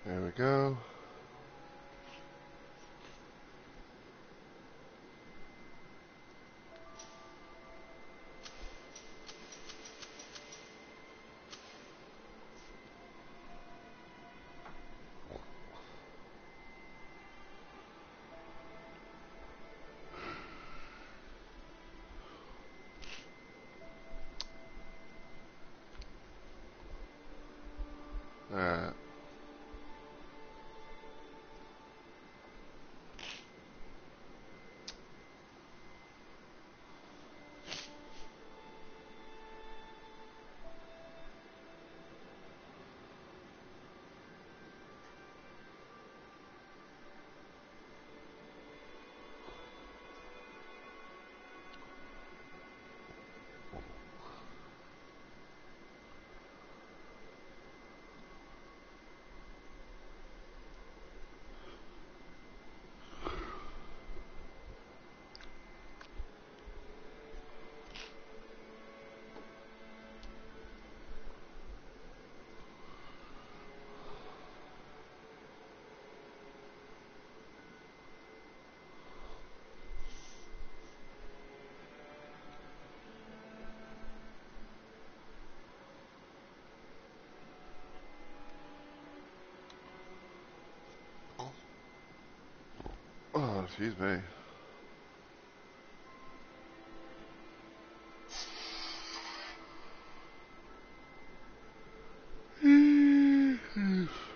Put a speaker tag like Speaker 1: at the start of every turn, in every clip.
Speaker 1: There we go. Alright. Oh, excuse me.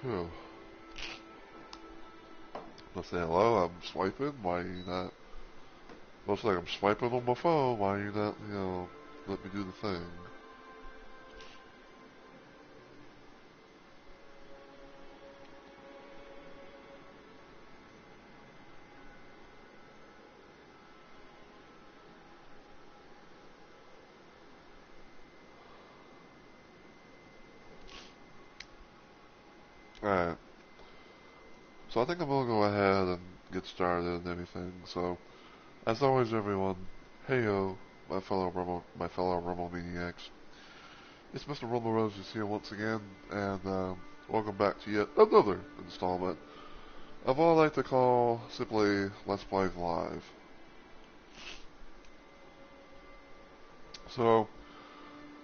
Speaker 1: Oh. Let's say hello, I'm swiping, why are you not? Looks like I'm swiping on my phone, why are you not, let me do the thing? Alright, so I think I'm gonna go ahead and get started and everything, so, as always everyone, heyo, my fellow Rumble Maniacs. It's Mr. Rumble Roses here once again, and welcome back to yet another installment of what I like to call simply Let's Plays Live. So,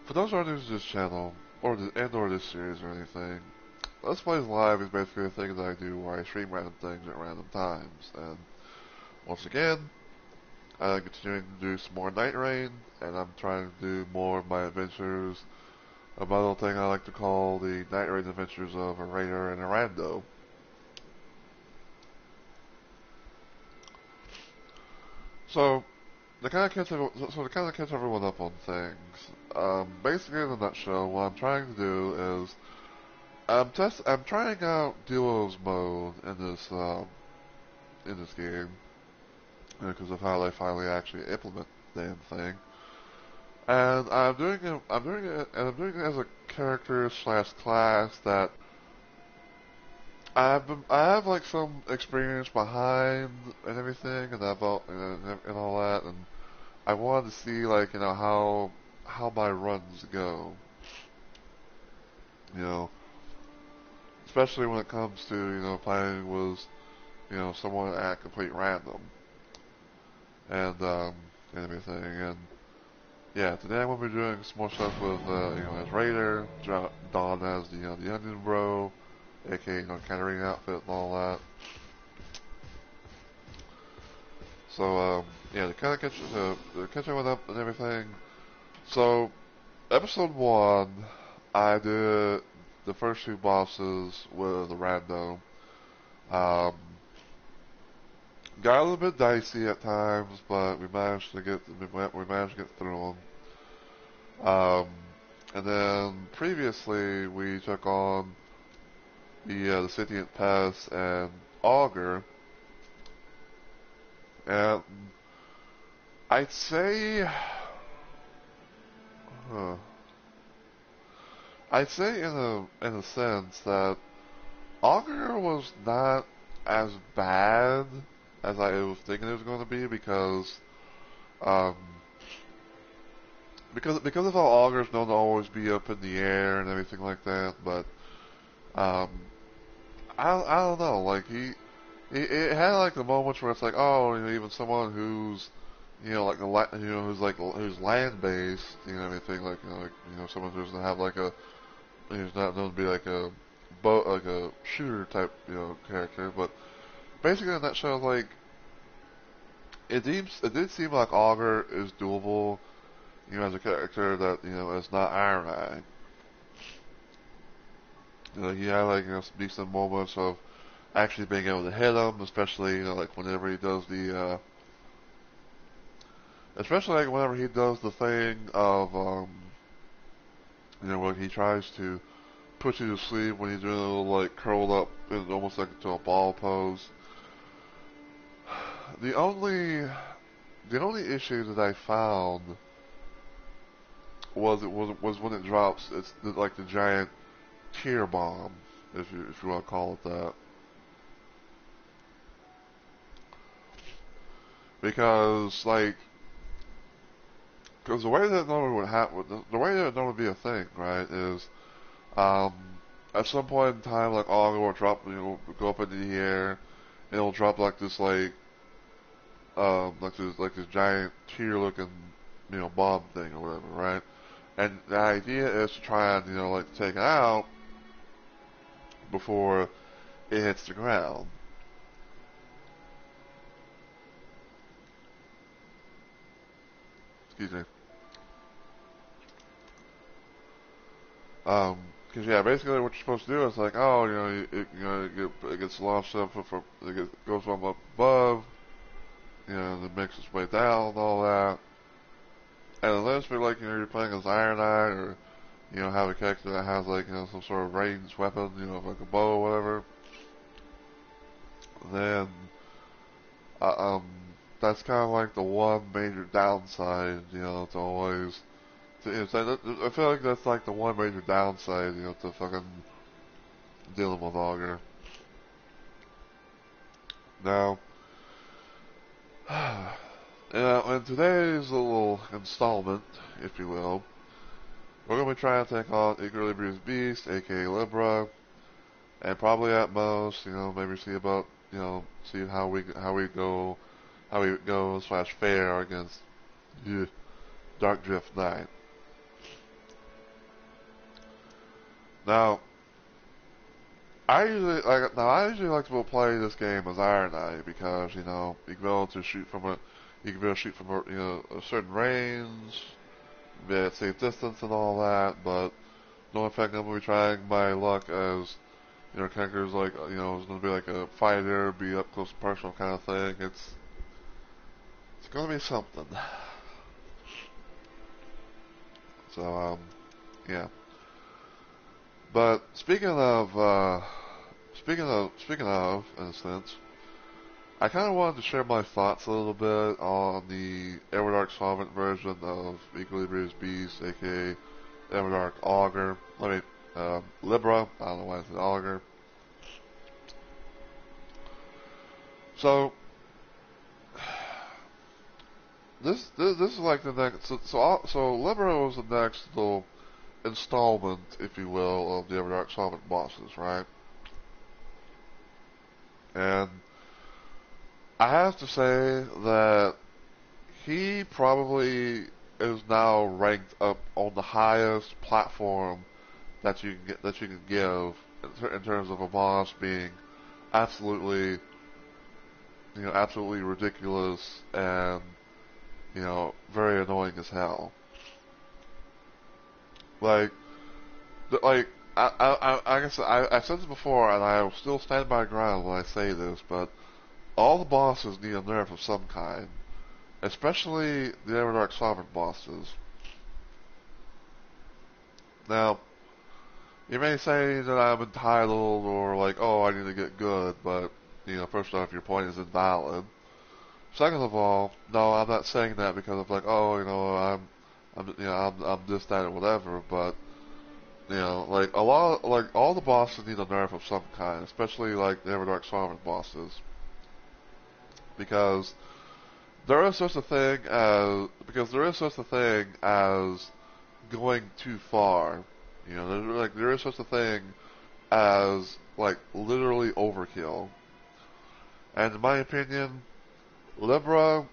Speaker 1: for those who are new to this channel, or this series or anything, Let's Plays Live is basically a thing that I do where I stream random things at random times, and once again, I'm continuing to do some more Nightreign, and I'm trying to do more of my adventures of my little thing I like to call the Nightreign Adventures of a Raider and a Rando. So, to kind of catch everyone up on things, basically in a nutshell, what I'm trying to do is I'm trying out duos mode in this game because of how they finally actually implement the damn thing. And I'm doing it as a character slash class that I have like some experience behind and everything, and and all that, and I wanted to see like how my runs go, you know, especially when it comes to playing with someone at complete random and and everything. And yeah, today I'm gonna be doing some more stuff with as Raider, Don as the Onion Bro, aka catering outfit and all that. So yeah, to kind of catch everyone up and everything. So episode 1, I did the first 2 bosses with the Rando. Um, got a little bit dicey at times, but we managed to get through them. And then previously we took on the Sentient Pest and Augur, and I'd say, huh, I'd say in a sense that Augur was not as bad as I was thinking it was going to be um, because of how Augur's known to always be up in the air and everything like that. But um, I don't know. Like it had like the moments where it's like, oh, you know, even someone who's, you know, like you know, who's like who's land based, you know, anything like you know, someone who doesn't have like a, who's not known to be like a boat, like a shooter type, you know, character. But basically, in that show, like it did seem like Augur is doable, you know, as a character that you know is not Iron Eye. You know, he had like you know some decent moments of actually being able to hit him, especially you know like whenever he does especially like whenever he does the thing of you know when he tries to put you to sleep when he's doing a little like curled up in almost like to a ball pose. The only the only issue that I found was when it drops. It's like the giant tear bomb, if you want to call it that, because like because the way that normally would happen, the way that it normally be a thing, right, is um at some point in time, like all will drop, you know, go up into the air, and it'll drop like this giant tear looking, you know, bomb thing or whatever, right? And the idea is to try and, you know, like take it out before it hits the ground. Excuse me. Um, because yeah, basically what you're supposed to do is like, oh, you know, it gets launched up goes from up above, you know, and it makes its way down and all that. And unless you're like, you know, you're playing as Iron Eye or, you know, have a character that has like, you know, some sort of ranged weapon, you know, like a bow or whatever, then, uh, um, that's kind of like the one major downside, you know, to always, to, you know, I feel like that's like the one major downside, you know, to fucking dealing with Augur. Now, in today's little installment, if you will, we're going to be trying to take on Equilibrium's Beast, aka Libra, and probably at most, you know, maybe see about, you know, see how we go slash fare against Dark Drift Knight. Now, I usually like to play this game as Iron Knight because you know you can be able to shoot from a you can be able to shoot from a, you know, a certain range, be at safe distance and all that. But no effect, I'm gonna be trying my luck as you know characters like you know it's gonna be like a fighter, be up close and personal kind of thing. It's gonna be something. So yeah. But speaking of in a sense. I kind of wanted to share my thoughts a little bit on the Everdark Solvent version of Equilibrium's Beast, aka Everdark Augur. Libra. I don't know why I said Augur. So, this is like the next. So Libra was the next little installment, if you will, of the Everdark Solvent bosses, right? And I have to say that he probably is now ranked up on the highest platform that you can give in terms of a boss being absolutely absolutely ridiculous and you know very annoying as hell. Like like I guess I've said this before and I will still stand my ground when I say this, but all the bosses need a nerf of some kind, especially the Everdark Sovereign bosses. Now, you may say that I'm entitled or like, oh, I need to get good, but you know, first off, your point is invalid. Second of all, no, I'm not saying that because I'm like, oh, you know, I'm this, that, or whatever. But you know, like like all the bosses need a nerf of some kind, especially like the Everdark Sovereign bosses, because there is such a thing as going too far. You know, there is such a thing as like literally overkill. And in my opinion, Libra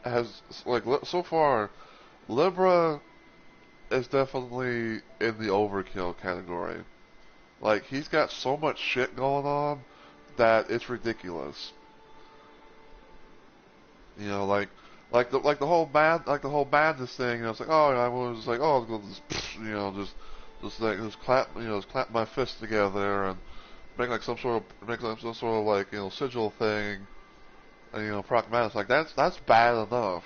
Speaker 1: has like so far, Libra is definitely in the overkill category. Like he's got so much shit going on that it's ridiculous. You know, like the whole madness thing. You know, it's like oh, I was just like oh, I'll go just just clap just clap my fists together and make like some sort of like sigil thing and proc madness. Like that's bad enough.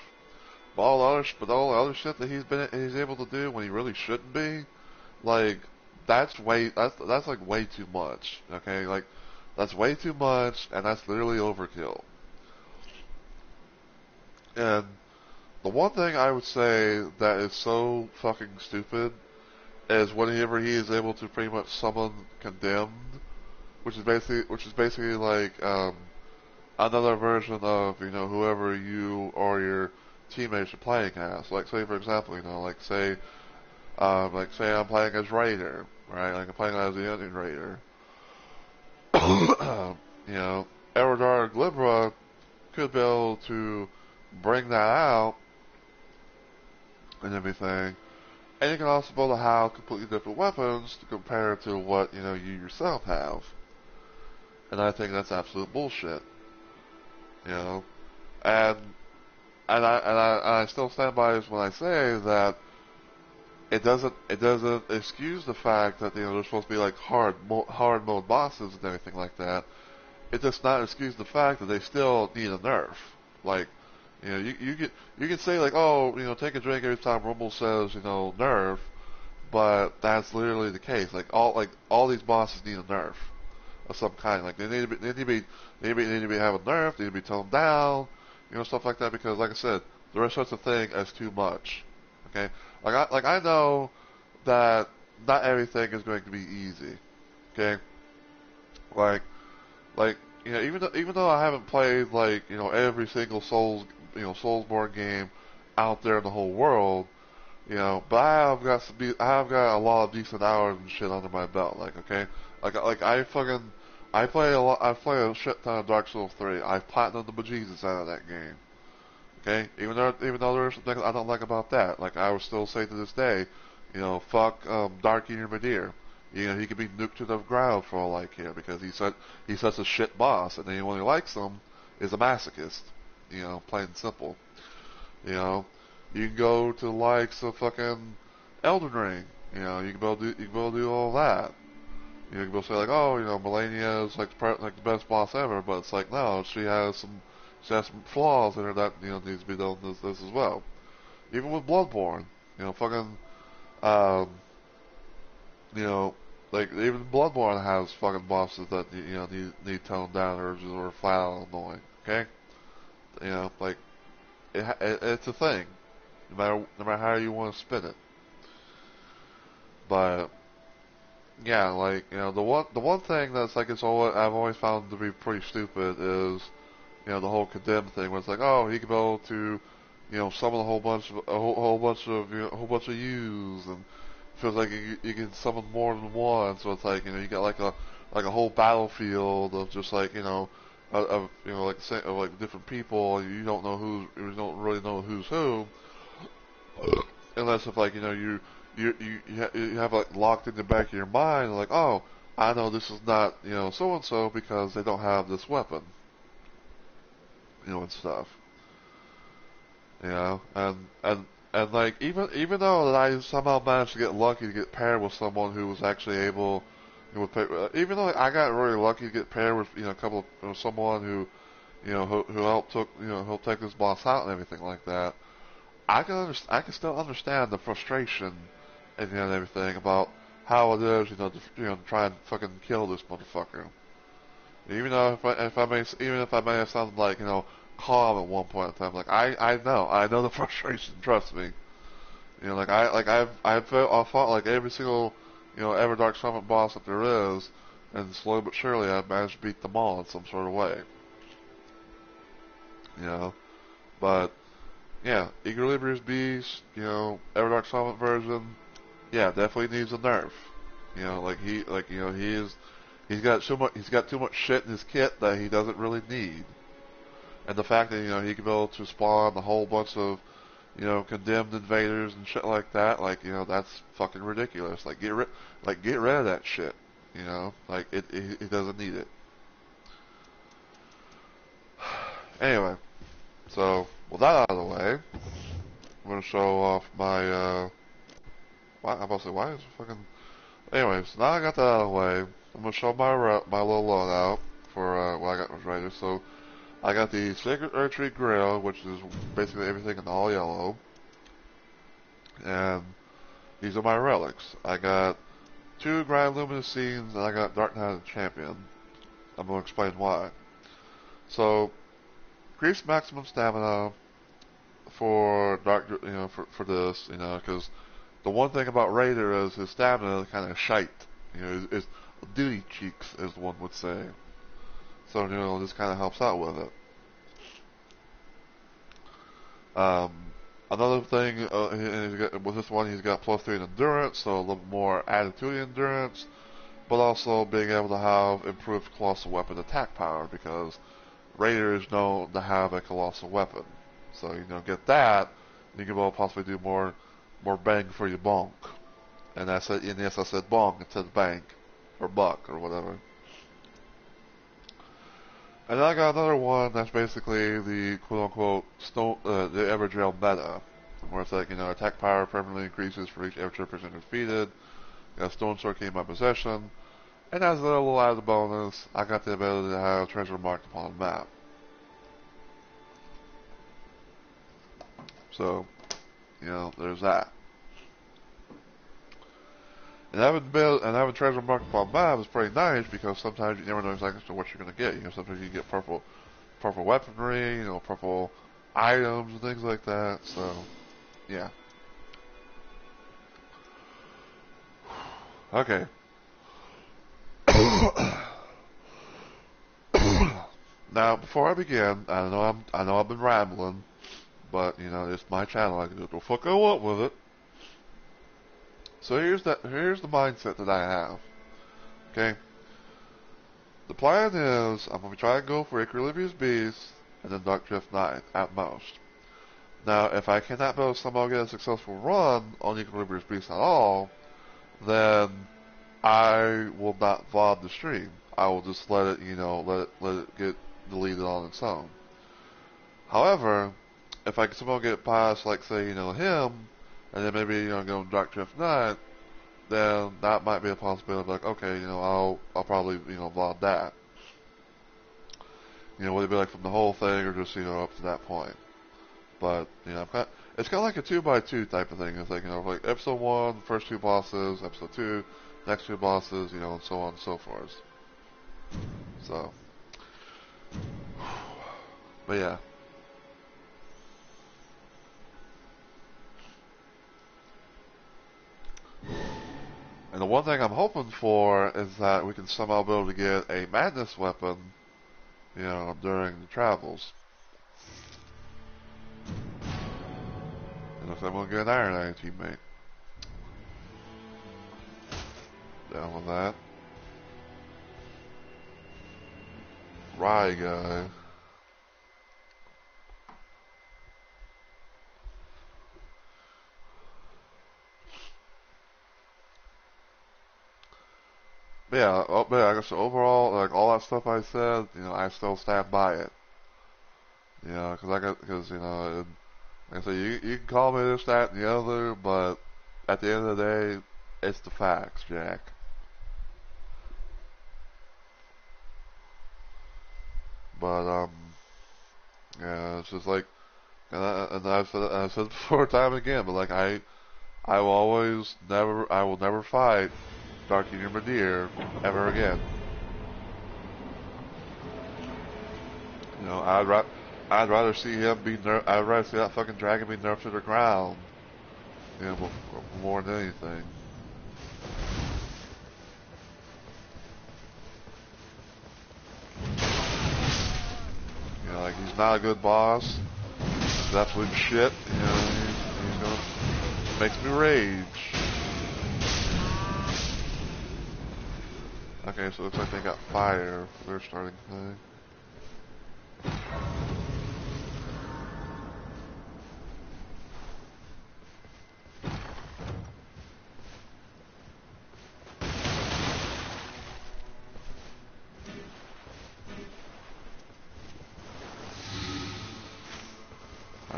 Speaker 1: But all the other shit that he's able to do when he really shouldn't be, like that's like way too much. Okay, like that's way too much, and that's literally overkill. And the one thing I would say that is so fucking stupid is whenever he is able to pretty much summon condemned, which is basically like another version of whoever you or your teammates are playing as. Like say for example, like say I'm playing as Raider, right? Like I'm playing as the Elden Raider. you know, Erodar Glibra could be able to bring that out and everything. And you can also be able to have completely different weapons to compare to what, you yourself have. And I think that's absolute bullshit. You know? And I still stand by this when I say that it doesn't excuse the fact that there's supposed to be like hard mode bosses and everything like that. It does not excuse the fact that they still need a nerf. Like, you can say like, oh, take a drink every time Rumble says, nerf, but that's literally the case. Like all these bosses need a nerf of some kind. Like they need to be having nerf, they need to be toned down, stuff like that. Because like I said, there is such a thing as too much. Okay, I know that not everything is going to be easy. Okay, like like even though I haven't played like every single Soulsborne game out there in the whole world, but I have got a lot of decent hours and shit under my belt. Like okay, I play a lot. I play a shit ton of Dark Souls 3. I've platinumed the bejesus out of that game. Okay, even though there's some things I don't like about that, like I would still say to this day, fuck Dark Eater Midir. He could be nuked to the ground for all I care because he's such a shit boss, and anyone who likes him is a masochist. Plain and simple. You can go to the likes of fucking Elden Ring. You can be able to do all that. You can be able to say like, oh, Melania is like the best boss ever, but it's like no, she has some flaws in her that needs to be done this as well. Even with Bloodborne, fucking um, like even Bloodborne has fucking bosses that need toned down or flat out annoying. Okay, like it's a thing, no matter how you want to spin it. But yeah, like the one thing that's like I've always found to be pretty stupid is the whole condemned thing where it's like, oh, he could be able to, summon a whole bunch of U's, and it feels like you can summon more than one. So it's like, you got like a whole battlefield of just like, like different people. You don't really know who's who, unless if like, you have like locked in the back of your mind, like, oh, I know this is not, so and so because they don't have this weapon. And stuff. And like even though that I somehow managed to get lucky to get paired with someone who was actually able, even though I got really lucky to get paired with a couple of someone who who helped take this boss out and everything like that, I can still understand the frustration and everything about how it is to try and fucking kill this motherfucker. Even though if I may have sounded like calm at one point in time, like I know the frustration. Trust me. I've fought like every single ever Dark Summit boss that there is, and slowly but surely I've managed to beat them all in some sort of way. But yeah, Equilibrium's Beast, ever Dark Summit version, yeah, definitely needs a nerf. He is He's got too much shit in his kit that he doesn't really need. And the fact that he can be able to spawn a whole bunch of condemned invaders and shit like that, like that's fucking ridiculous. Like get rid of that shit. Like it doesn't need it. Anyway, so with that out of the way, I'm gonna show off my I'm about to say why is it fucking. Anyways, now I got that out of the way. I'm gonna show my little loadout for what I got was Raider. So I got the Sacred Archery Grill, which is basically everything in all yellow, and these are my relics. I got 2 Grand Luminous Scenes, and I got Dark Knight of the Champion. I'm gonna explain why. So, increased maximum stamina for for this, because the one thing about Raider is his stamina is kind of shite. His duty cheeks, as one would say. So, this kind of helps out with it. Another thing, with this one, he's got +3 in endurance, so a little more added to the endurance, but also being able to have improved colossal weapon attack power, because Raider is known to have a colossal weapon. So, get that, you can possibly do more bang for your bonk. And yes, I said bonk instead of bank, or buck, or whatever. And then I got another one that's basically the quote-unquote the Everdrill meta, where it's like, attack power permanently increases for each Evertrail person defeated. Got Stone Sword Key in my possession. And as a little added bonus, I got the ability to have treasure marked upon the map. So, there's that. And having treasure marked upon the map is pretty nice, because sometimes you never know exactly what you're going to get. Sometimes you get purple weaponry, purple items and things like that. So, yeah. Okay. Now, before I begin, I know I've been rambling, but it's my channel. I can do what the fuck I want with it. So here's the mindset that I have. Okay. The plan is I'm gonna try and go for Equilibrious Beast and then Dark Drift Knight at most. Now, if I cannot somehow get a successful run on Equilibrious Beast at all, then I will not VOD the stream. I will just let it get deleted on its own. However, if I can somehow get past, like, say, him, and then maybe, go Dark Drift Knight, then that might be a possibility. Like, okay, I'll probably, VOD that. Would it be like from the whole thing, or just, up to that point? But, it's kind of like a 2x2 type of thing. It's like, like episode 1, first 2 bosses, episode 2, next 2 bosses, and so on and so forth. So, but yeah. And the one thing I'm hoping for is that we can somehow be able to get a madness weapon, during the travels. And if I'm going to get an Iron Eye teammate. Down with that. Rye guy. But yeah, I guess overall, like, all that stuff I said, I still stand by it. Because like I said, you can call me this, that, and the other, but at the end of the day, it's the facts, Jack. But, yeah, it's just like, and I've said before time and again, but like, I will never fight Dark Union Midir ever again. I'd rather see him be I'd rather see that fucking dragon be nerfed to the ground, more than anything. Like, he's not a good boss. He's absolute shit. Makes me rage. Okay, so it looks like they got fire for their starting thing.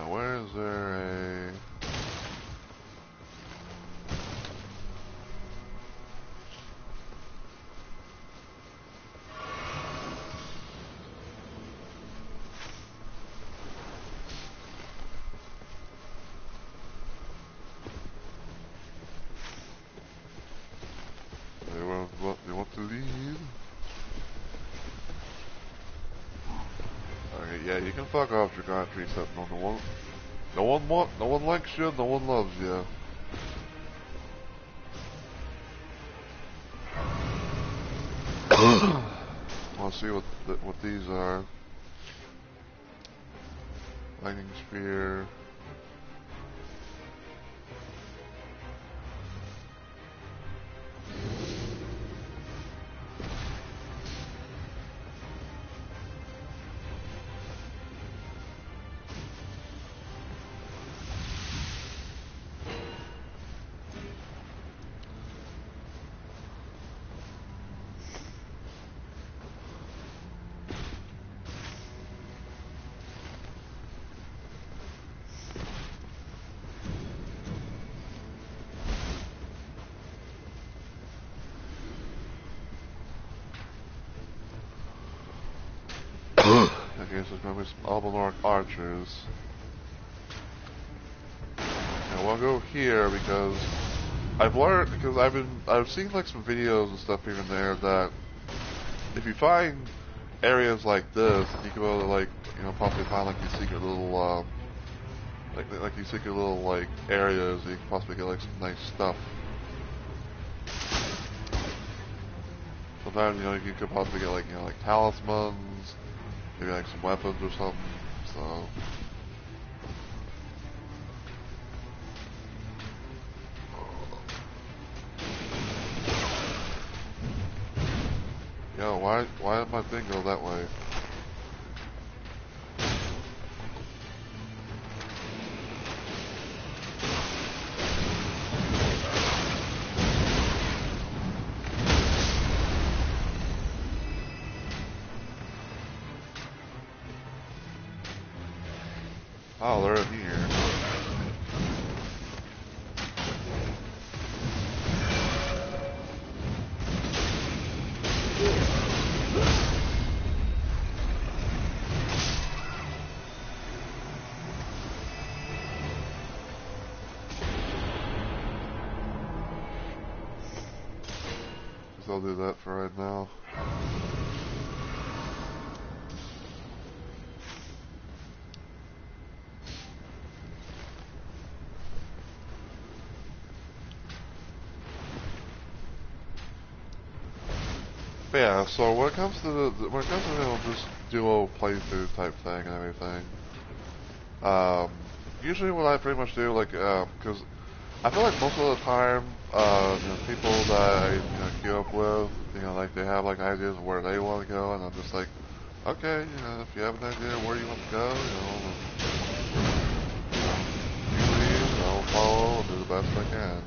Speaker 1: Where is there a... They want to leave. Okay, yeah, you can fuck off, Dragon Tree Sentinel. No one likes you, no one loves you. Let's see what these are. Lightning Spear. Okay, so it's gonna be some Albanor archers. And we'll go here because I've seen like some videos and stuff here and there that if you find areas like this, you can go to like, possibly find like these secret little, like these secret little like areas where you can possibly get like some nice stuff. Sometimes, you could possibly get like, like talismans, maybe like some weapons or something, so. Yo, why did my thing go that way? Oh, they're in here. Guess I'll do that for right now. But yeah, so when it comes to just duo playthrough type thing and everything, usually what I pretty much do, like, because I feel like most of the time, people that I queue up with, like they have like ideas of where they want to go, and I'm just like, okay, if you have an idea where you want to go, usually I'll follow and do the best I can.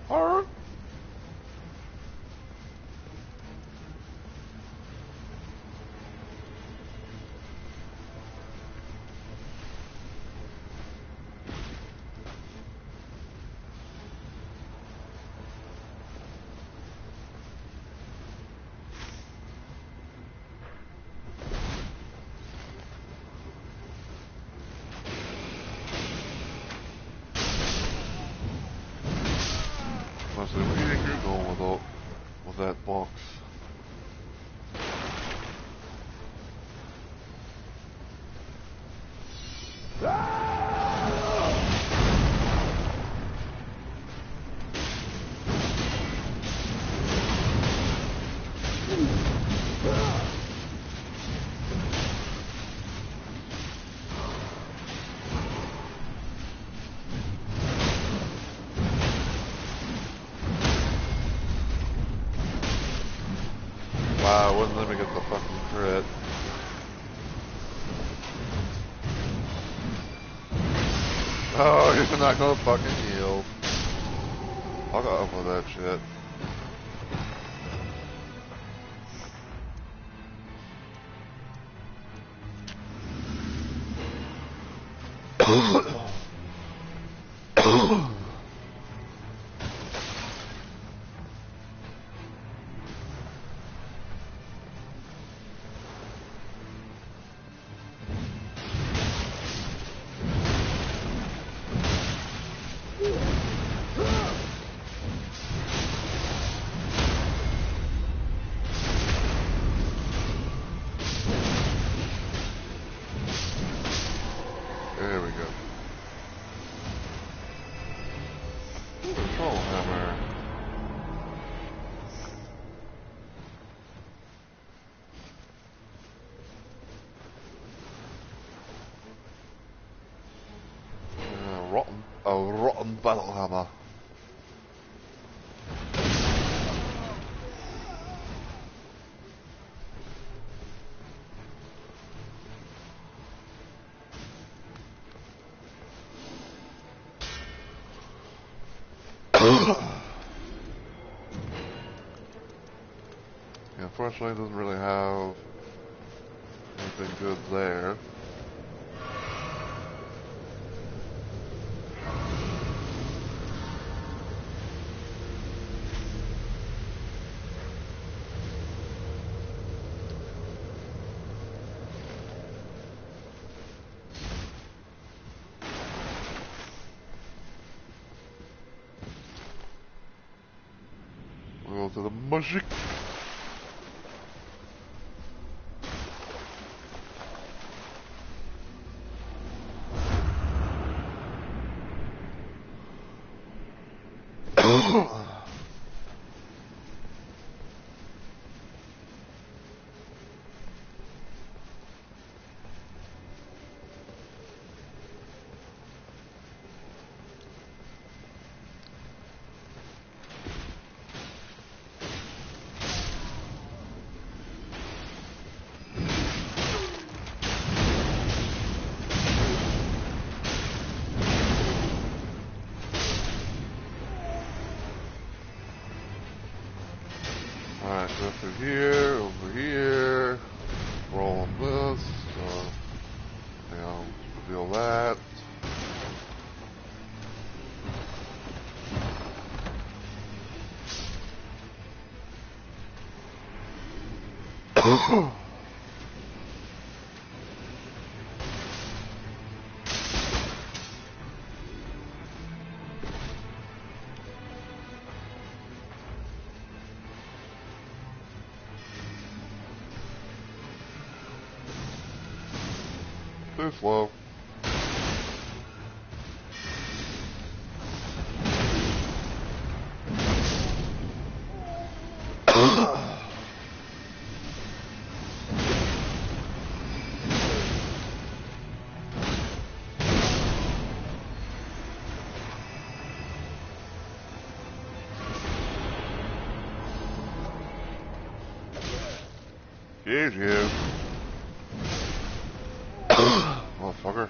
Speaker 1: Alright. Honestly, where do you think you're going with that box? it wouldn't let me get the fucking crit. Oh, you're not gonna fucking yield. I'll go up with that shit. There we go. Control hammer. A rotten battle hammer. Yeah, unfortunately, it doesn't really have anything good there. We'll go to the magic. Alright, go through here, over here, roll on this, deal that. Too slow. GG. Motherfucker.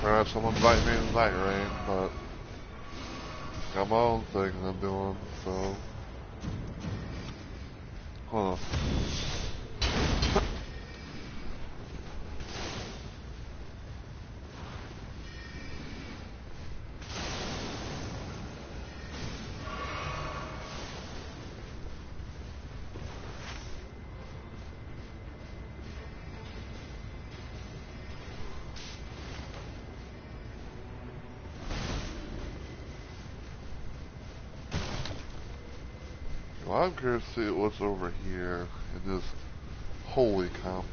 Speaker 1: Perhaps someone invite me to Nightreign, but got my own thing I'm doing, so. Huh. Well, I'm curious to see what's over here in this holy camp.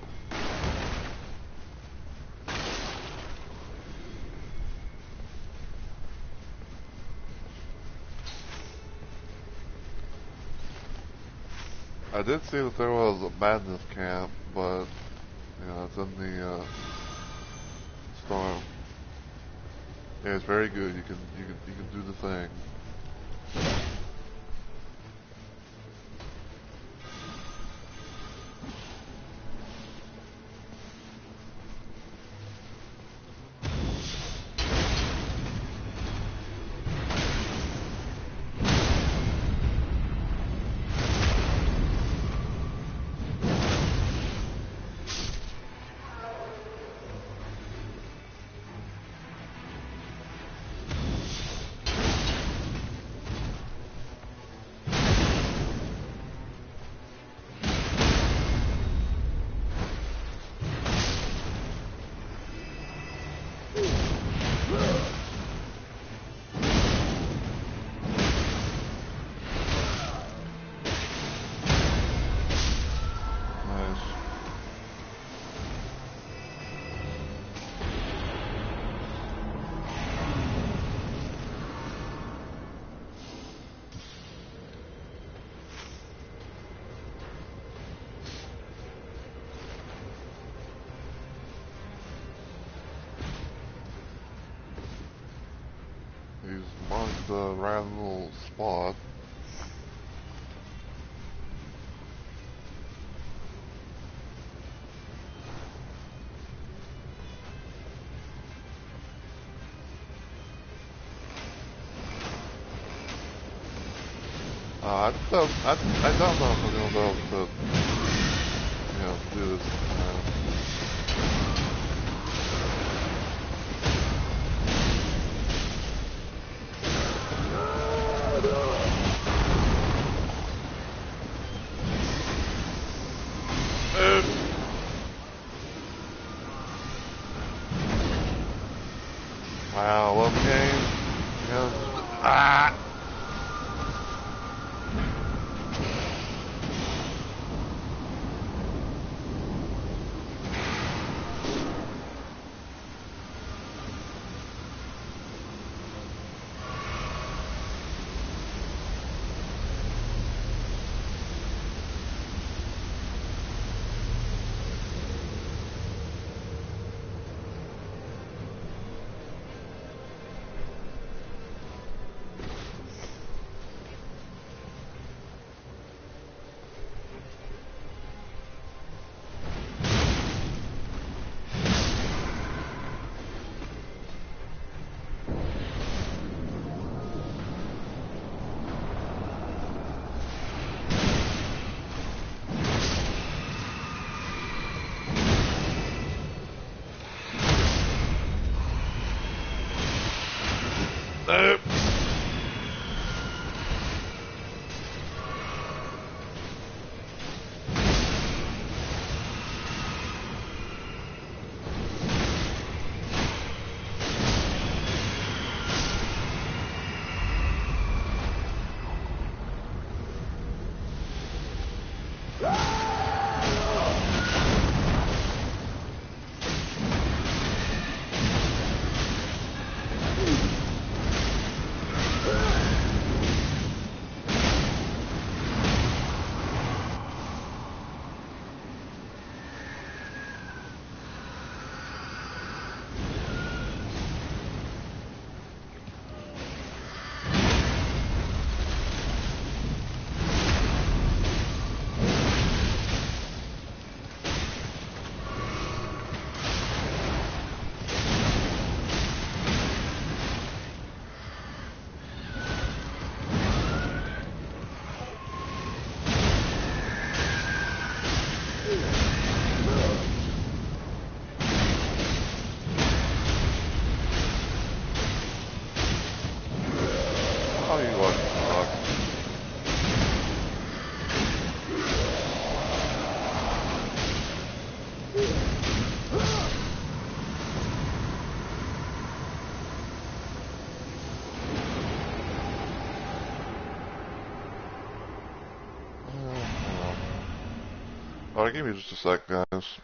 Speaker 1: I did see that there was a madness camp, but you know, it's in the storm. Yeah, it's very good. You can do the thing. Nice. He's marked the random spot. I don't know if I'm gonna be able to, do this. Wow, love game. Yeah. Ah! Nope. Oh, you lucky fuck. Alright, give me just a sec, guys.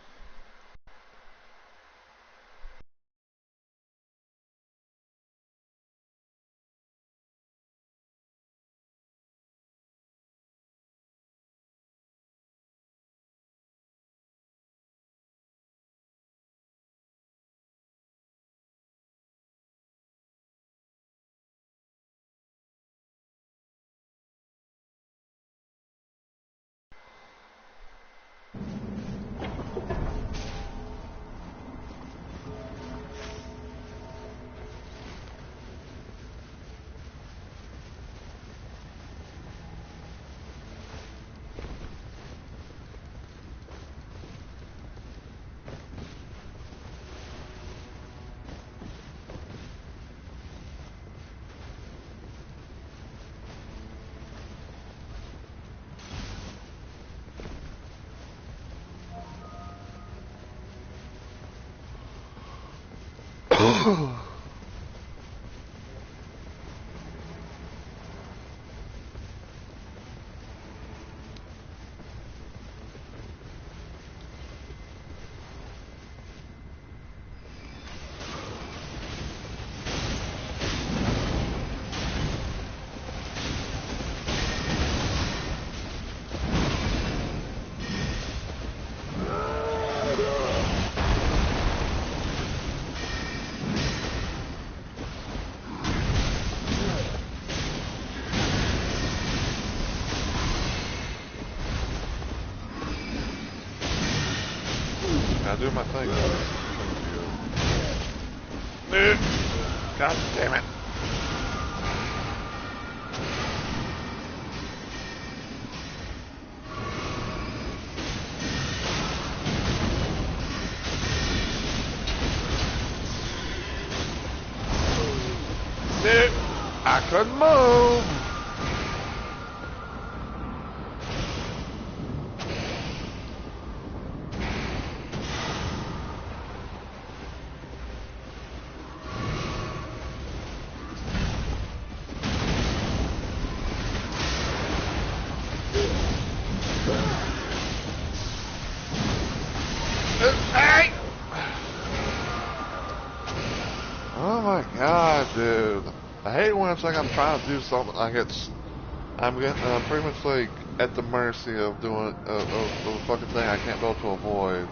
Speaker 1: I do my thing. God damn it. Dude, I couldn't move. Hey! Oh my god, dude. I hate when it's like I'm trying to do something like I'm getting pretty much like at the mercy of doing of the fucking thing I can't be able to avoid.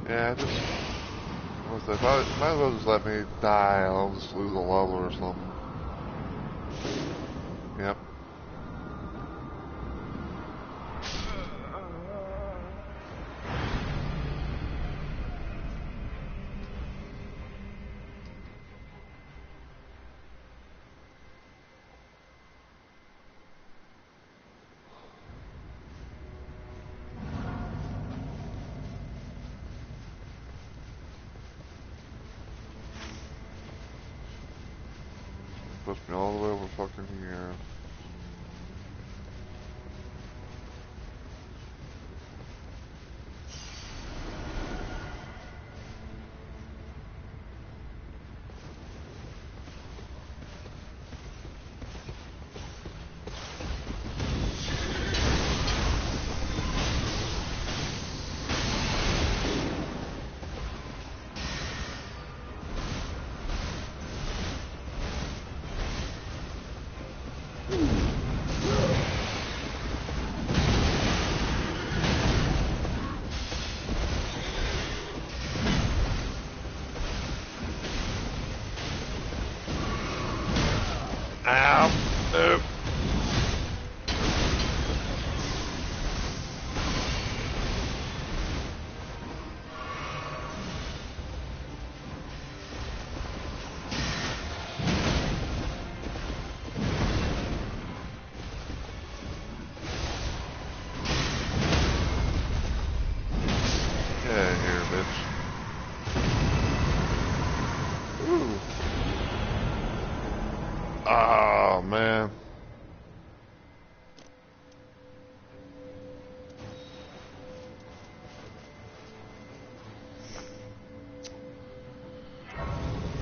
Speaker 1: Yeah, might as well just let me die. I'll just lose a level or something. Yep. Push me all the way over fucking here. Ow. Nope. Get out of here, bitch. Ooh. Oh, man.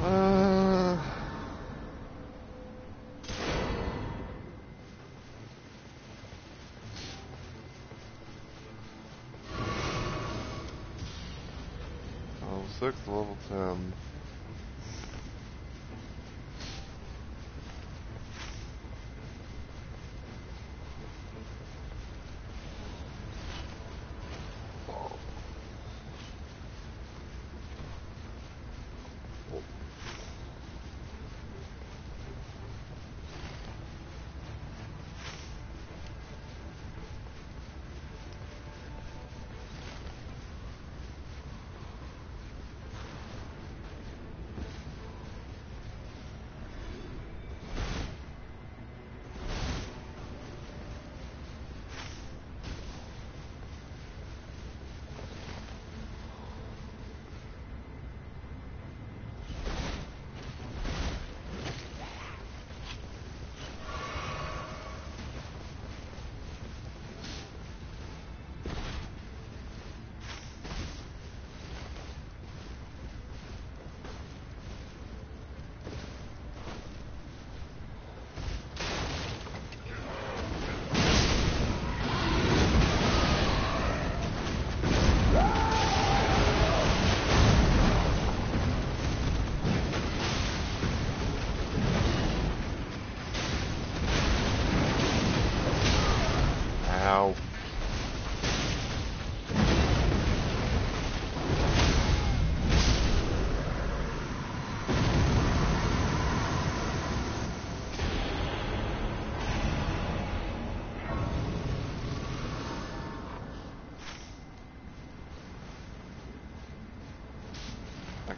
Speaker 1: Uh, level 6 to level 10.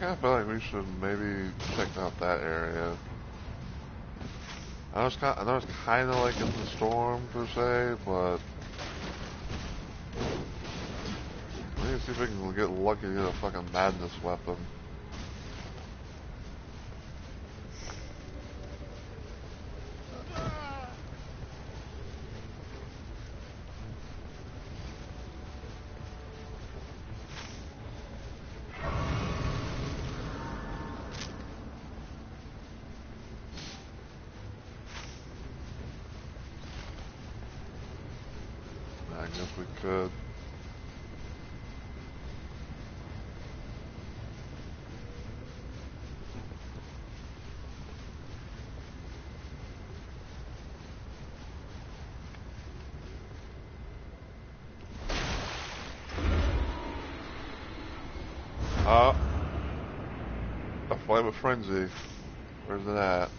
Speaker 1: kind of feel like we should maybe check out that area. I know it's kind of like in the storm per se, but maybe see if we can get lucky to get a fucking madness weapon. I guess we could. A flame of frenzy. Where's it at?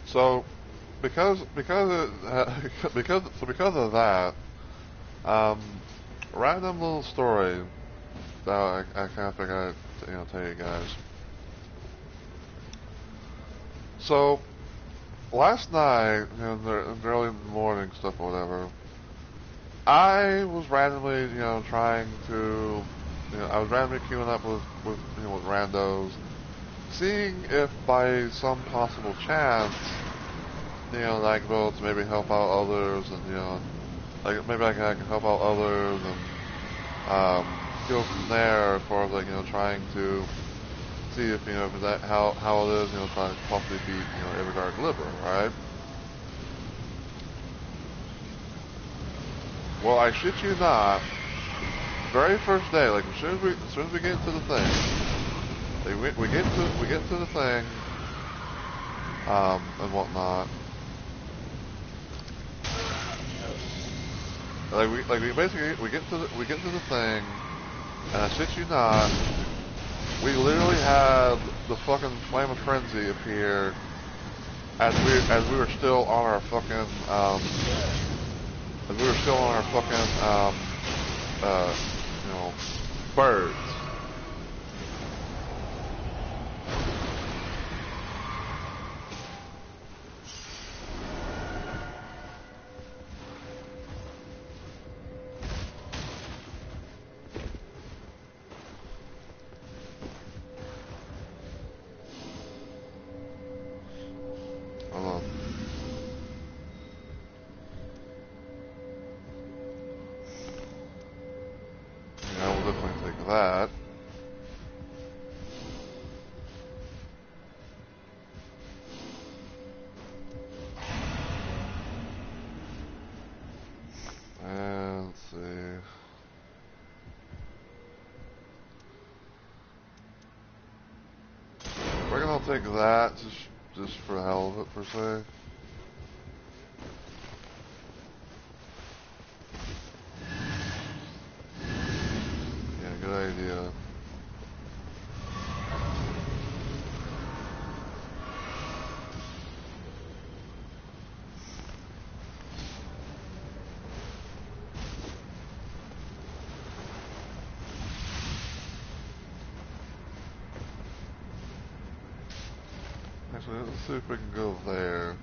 Speaker 1: So, because of that, random little story that I kind of figured I'd tell you guys. So last night, in the early morning stuff or whatever, I was randomly trying to I was randomly queuing up with randos, seeing if by some possible chance I could be able to maybe help out others, and like maybe I can help out others, and go from there as far as like trying to see if if that how it is trying to possibly beat every dark liver, right? Well, I shit you not, very first day, like as soon as we get into the thing, like, we get to the thing, and whatnot. We basically we get to the thing, and I shit you not, we literally had the fucking flame of frenzy appear as we were still on our fucking birds. We'll definitely take that. And let's see. We're gonna take that just for the hell of it per se. Yeah, good idea. Actually, let's see if we can go there.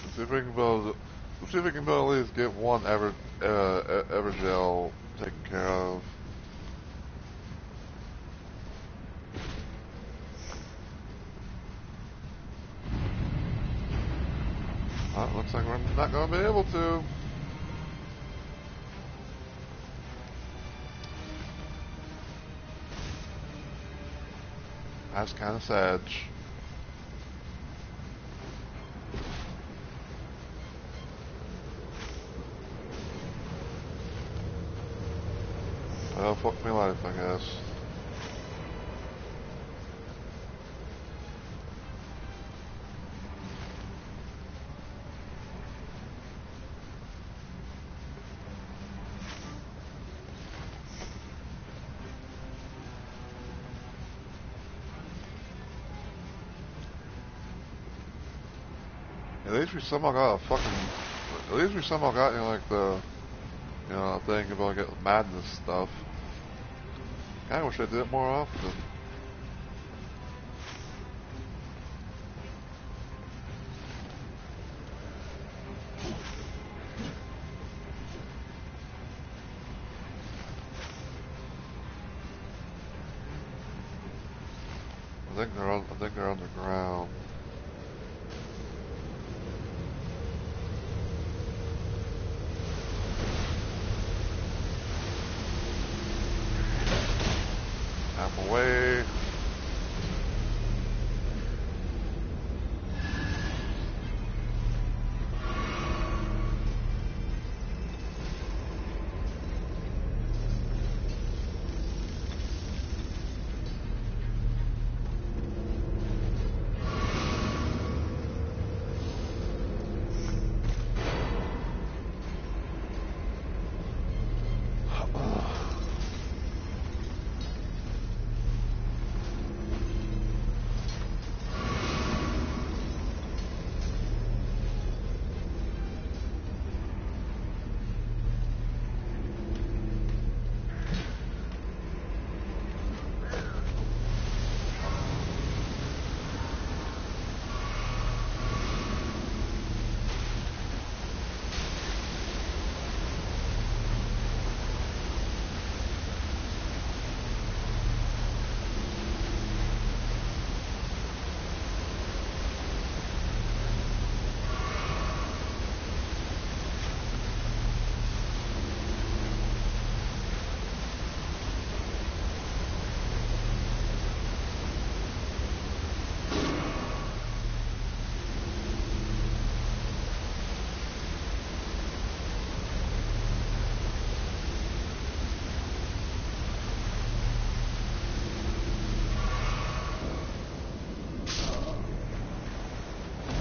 Speaker 1: Let's see if we can build. Let's see if we can build at least get one ever gel taken care of. Looks like we're not going to be able to. That's kind of sad. Well, fuck me life, I guess. At least we somehow got a fucking. At least we somehow got like the, thing about getting madness stuff. I wish I did it more often. I think they're underground. I'm away.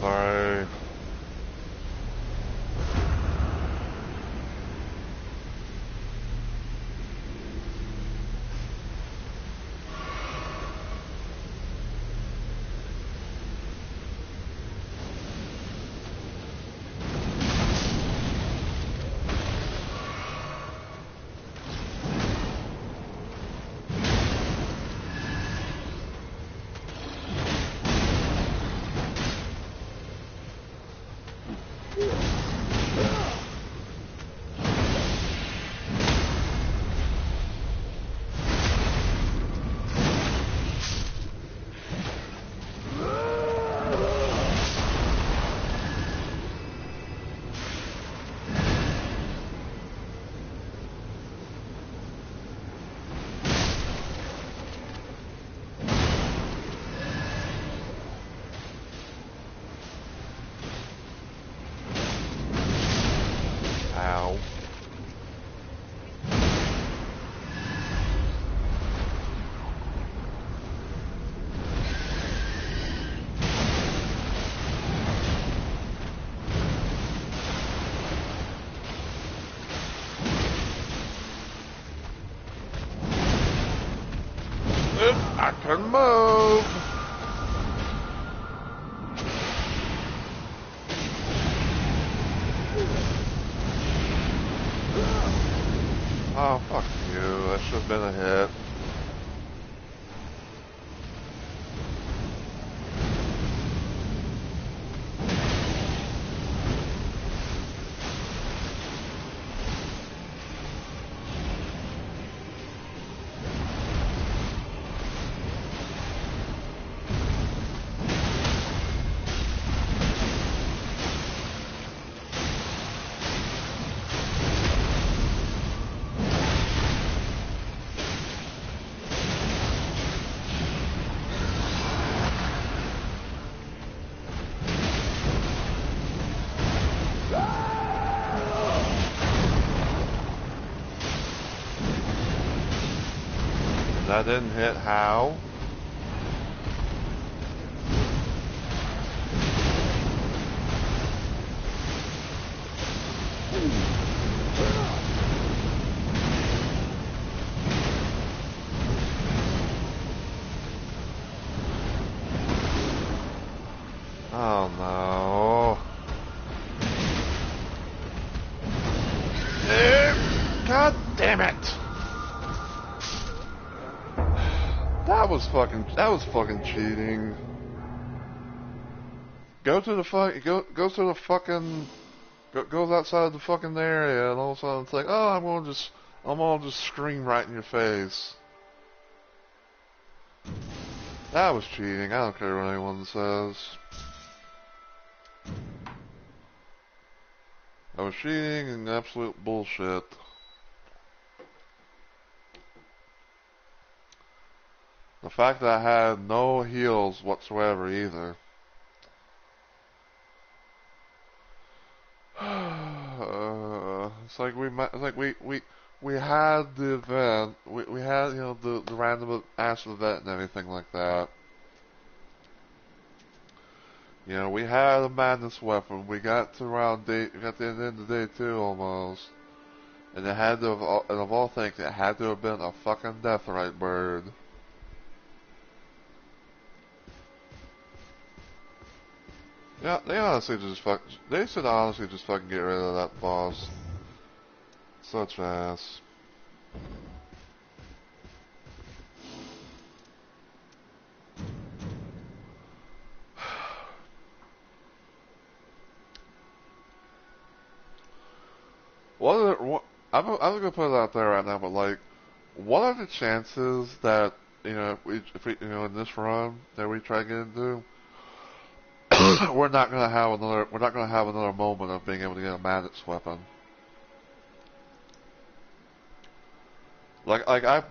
Speaker 1: Sorry. Ow. I can move. Oh, fuck you. That should have been a hit. That didn't hit. How? Oh no. that was fucking cheating. Go to the goes to the fucking goes outside the fucking area, and all of a sudden it's like, oh, I'm gonna just scream right in your face. That was cheating. I don't care what anyone says. That was cheating and absolute bullshit. The fact that I had no heals whatsoever either. It's like we had the event, we had, you know, the random ass event and everything like that. You know, we had a madness weapon. We got to we got to the end of day 2 almost, and it had to have, and of all things, it had to have been a fucking Deathrite bird. Yeah, they should honestly just fucking get rid of that boss. Such ass. I'm gonna put it out there right now, but like, what are the chances that, you know, if we, you know, in this run that we try to get into, we're not gonna have another moment of being able to get a madness weapon. I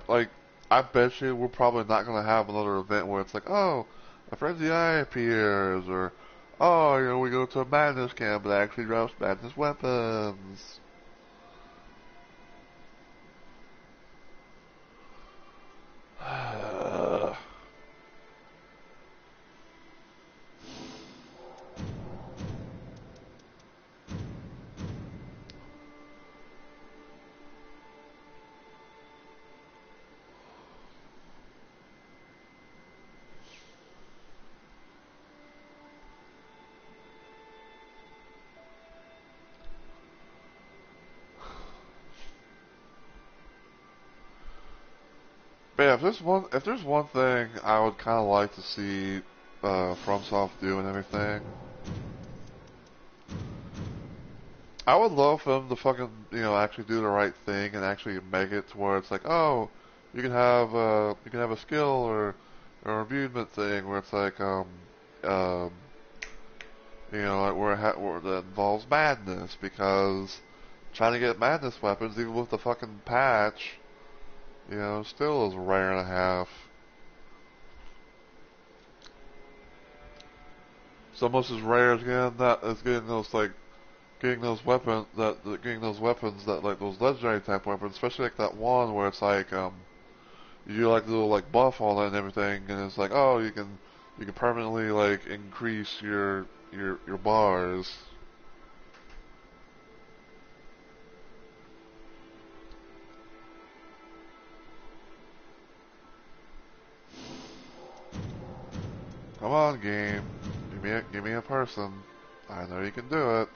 Speaker 1: bet you we're probably not gonna have another event where it's like, oh, a frenzy eye appears, or oh, you know, we go to a madness camp that actually drops madness weapons. But yeah, if there's one thing I would kind of like to see FromSoft do and everything, I would love for them to fucking, you know, actually do the right thing and actually make it to where it's like, oh, you can have a skill or a reviewment thing where it's like um you know, like where that involves madness, because trying to get madness weapons even with the fucking patch, you know, still is rare and a half. It's almost as rare as getting those like getting those weapons that like those legendary type weapons, especially like that one where it's like you do like the little like buff on it and everything, and it's like, oh, you can permanently like increase your bars. Come on, game. Give me a person. I know you can do it.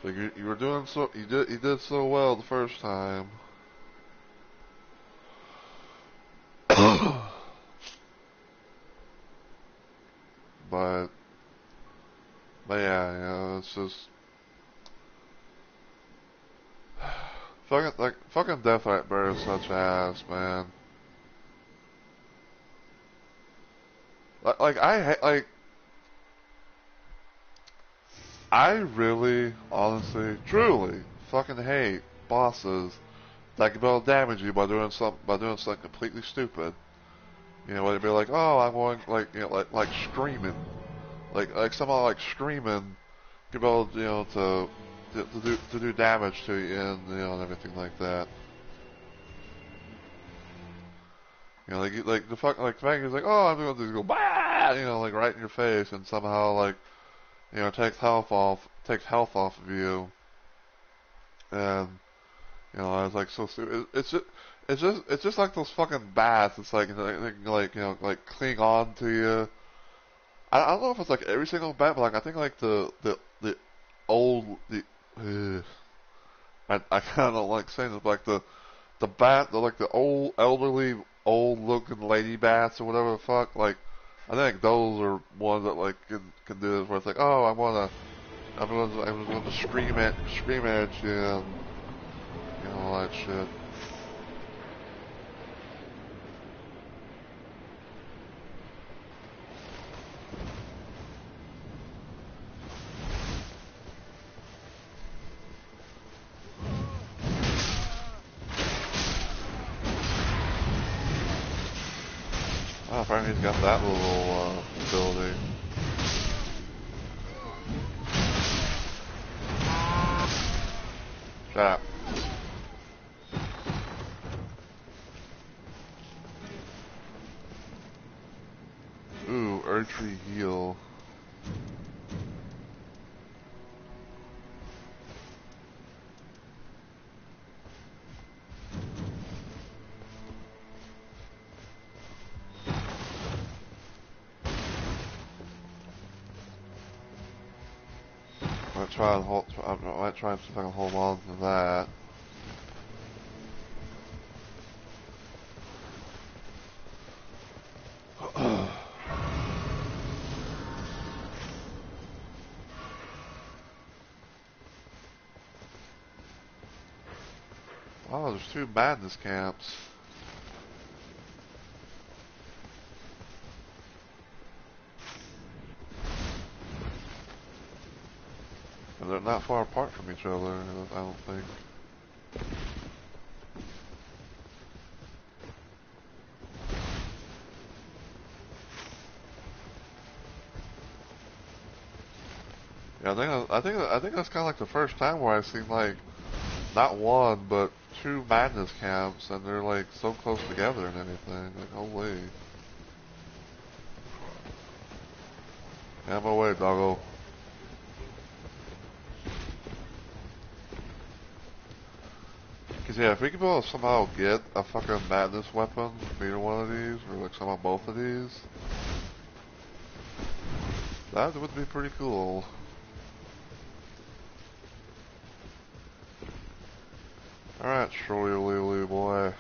Speaker 1: So you were doing so you did so well the first time. but but yeah, you know, it's just fucking Deathrite Bear is such ass, man. I really, honestly, truly fucking hate bosses that can be able to damage you by doing something completely stupid. You know, whether it be like, oh, I'm going like, you know, like screaming, like somehow like screaming can be able, you know, to do damage to you and, you know, and everything like that. You know, like the fuck like Maggie's like, oh, I'm going to go bah, you know, like right in your face, and somehow like, you know, takes health off of you, and you know, I was like so stupid. It's just like those fucking bats. It's like you know, like cling on to you. I don't know if it's like every single bat, but like I think like the old the I kind of don't like saying this, but like the the bat, like the old, elderly, old-looking lady bats or whatever the fuck. Like, I think those are ones that like can do this. Where it's like, oh, I'm gonna scream at you, and all that shit. Oh, apparently he's got that little ability. Shut up. Ooh, archery heal. I might try and see if I can hold on to that. Oh, there's 2 madness camps. And they're not far apart from each other, I don't think. Yeah, I think that's kind of like the first time where I've seen like not 1 but 2 madness camps, and they're like so close together and everything. Like, holy. Out of my way, doggo. Cause yeah, if we could be able to somehow get a fucking madness weapon from either one of these, or like somehow both of these, that would be pretty cool. Alright, Shirley Lily boy.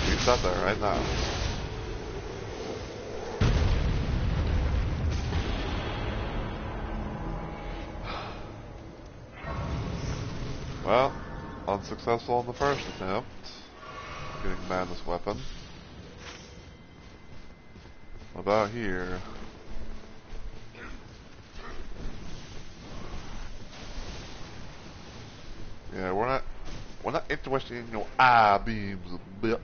Speaker 1: He's up there right now. Well, unsuccessful on the first attempt. Getting madness weapon. What about here? Yeah, we're not interested in your eye beams, bitch.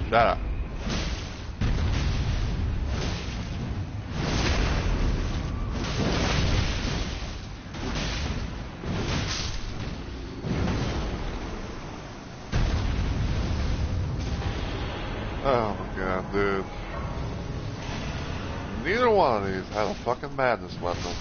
Speaker 1: Shut up. Oh my god, dude. Neither one of these had a fucking madness weapon.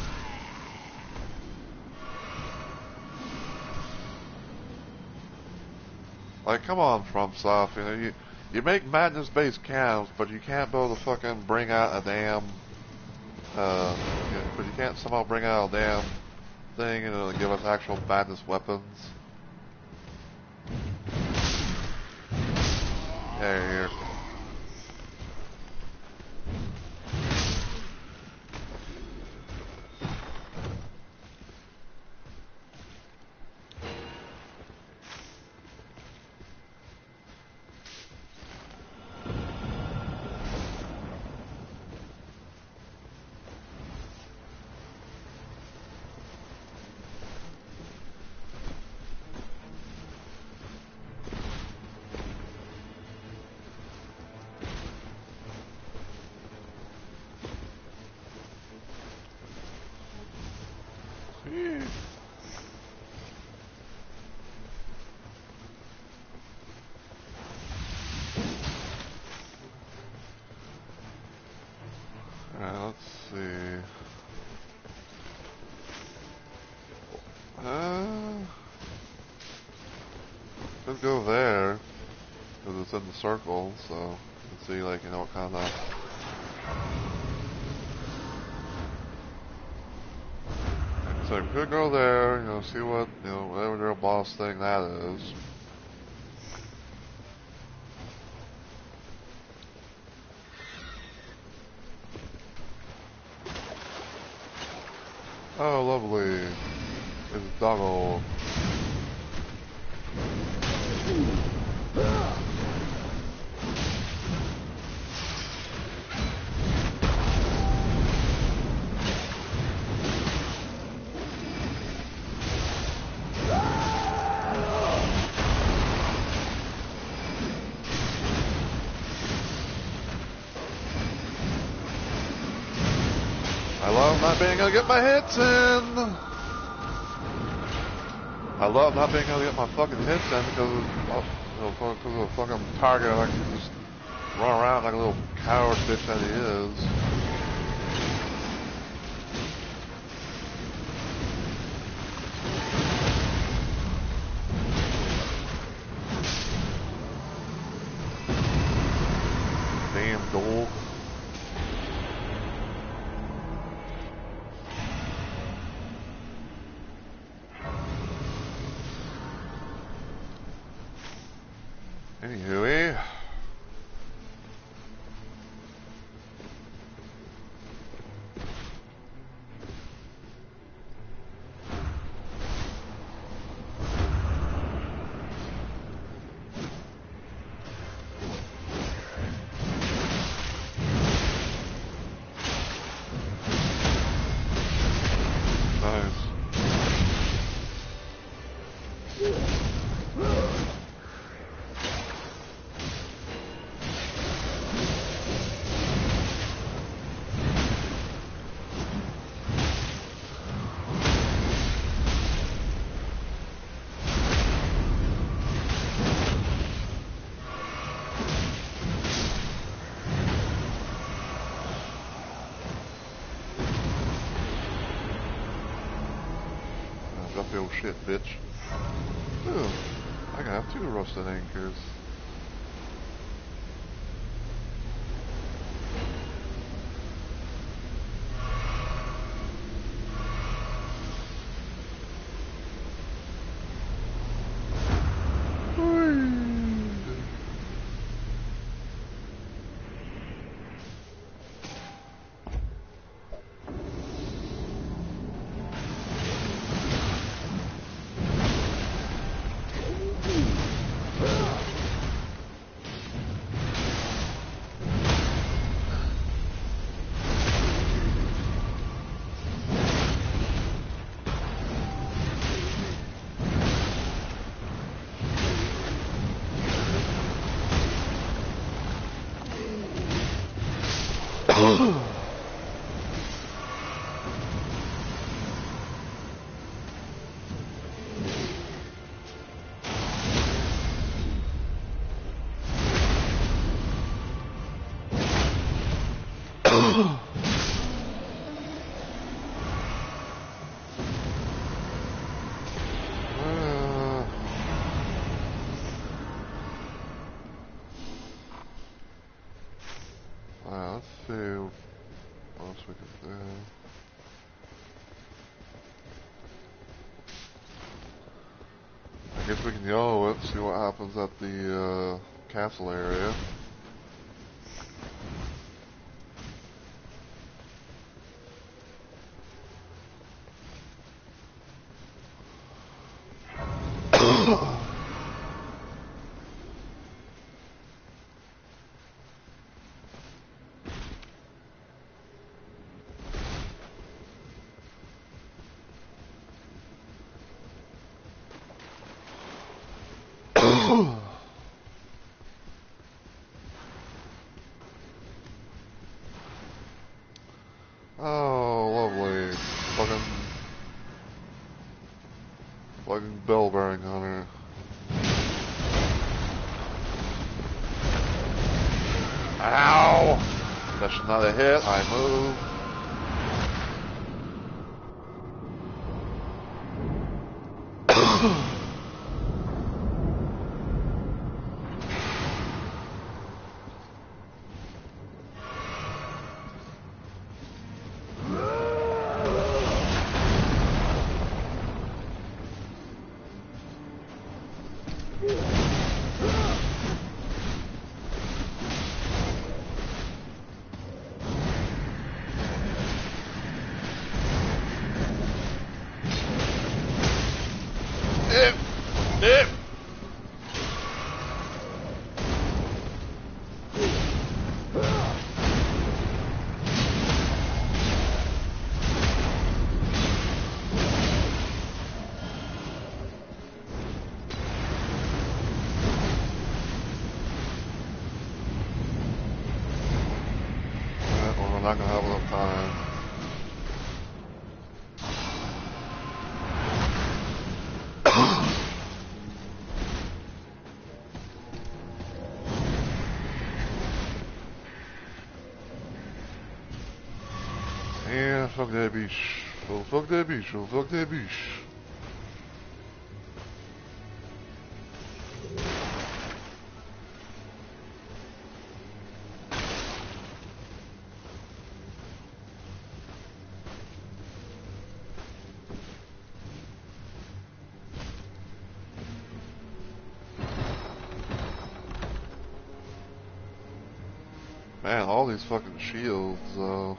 Speaker 1: Like, come on, FromSoft, you know, you make madness-based camps, but you can't be able to fucking bring out a damn, but you can't somehow bring out a damn thing and give us actual madness weapons. Yeah, here. Alright, let's see. Could go there, because it's in the circle, so you can see, like, you know, what kind of... So you could go there, you know, see what, you know, whatever their boss thing that is. Oh, lovely. It's Doggo. I love not being able to get my hits in. I love not being able to get my fucking hits in because of, you know, because of the fucking target. I can just run around like a little coward bitch that he is. Damn dog. Anywho, nice. Drop the old shit, bitch. Ooh, I can have 2 rusted anchors. Let's see what else we can do. I guess we can yellow it, see what happens at the castle area. Oh, lovely. Fucking Fucking bell bearing on her. Ow! That's another hit. I move. I'm not gonna have enough time. Yeah, fuck that bitch. Oh, fuck that bitch. Oh, fuck that bitch. Man, all these fucking shields, though.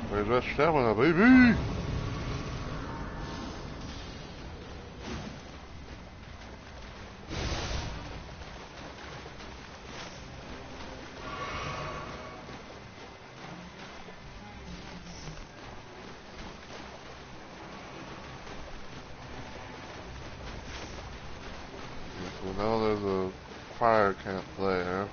Speaker 1: Where's that stamina, baby? So now there's a fire camp there.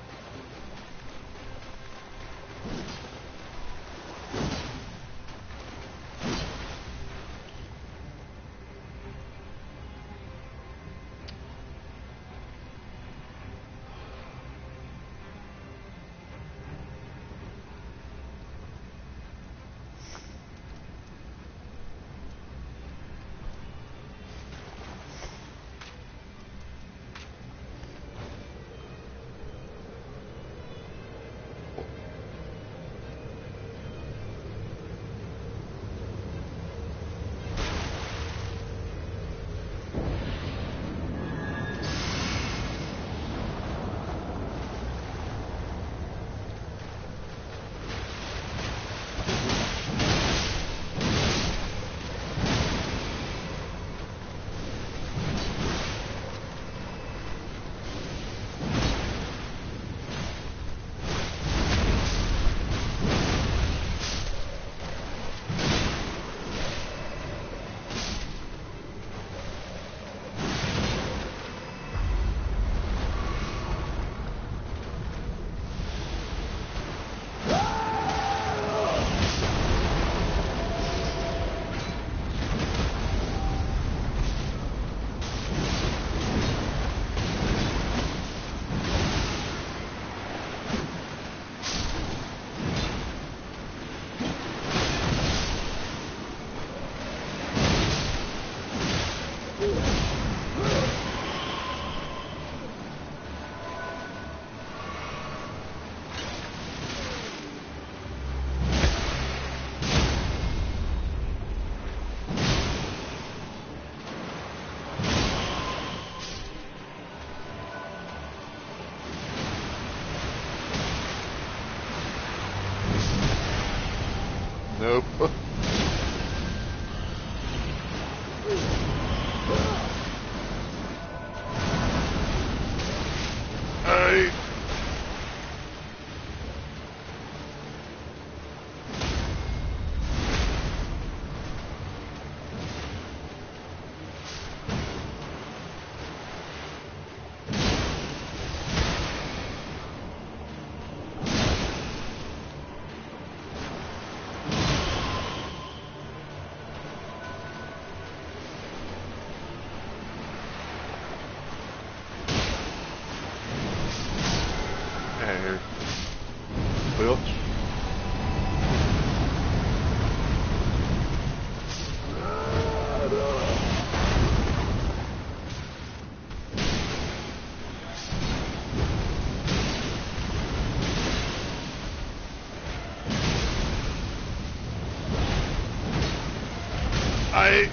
Speaker 1: I...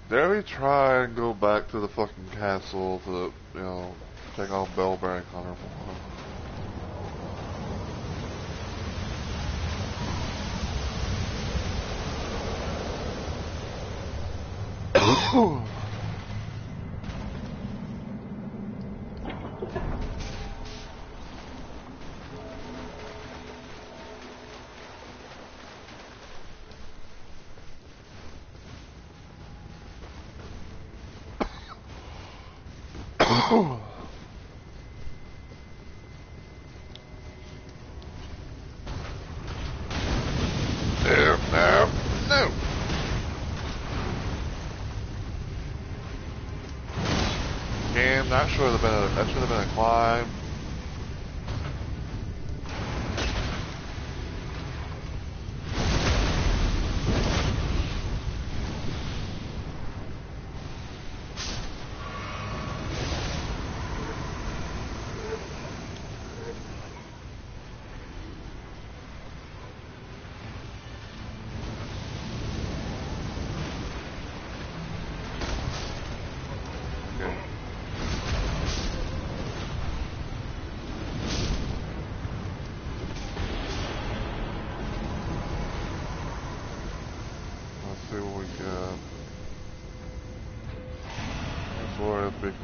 Speaker 1: Dare we try and go back to the fucking castle to, you know, take on Bellbearing Hunter more? No! Damn, that should have been a climb.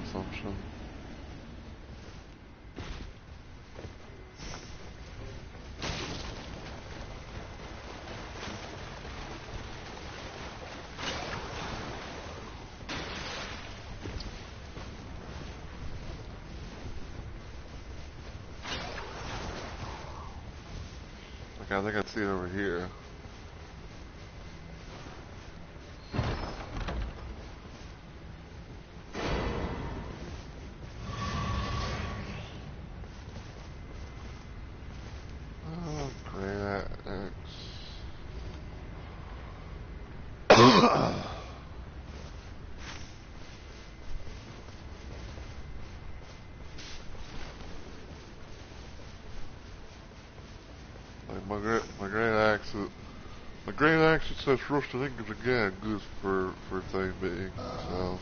Speaker 1: Consumption. Okay, I think I see it over here. My great axe it says rusted ingots again, good for thing being, so.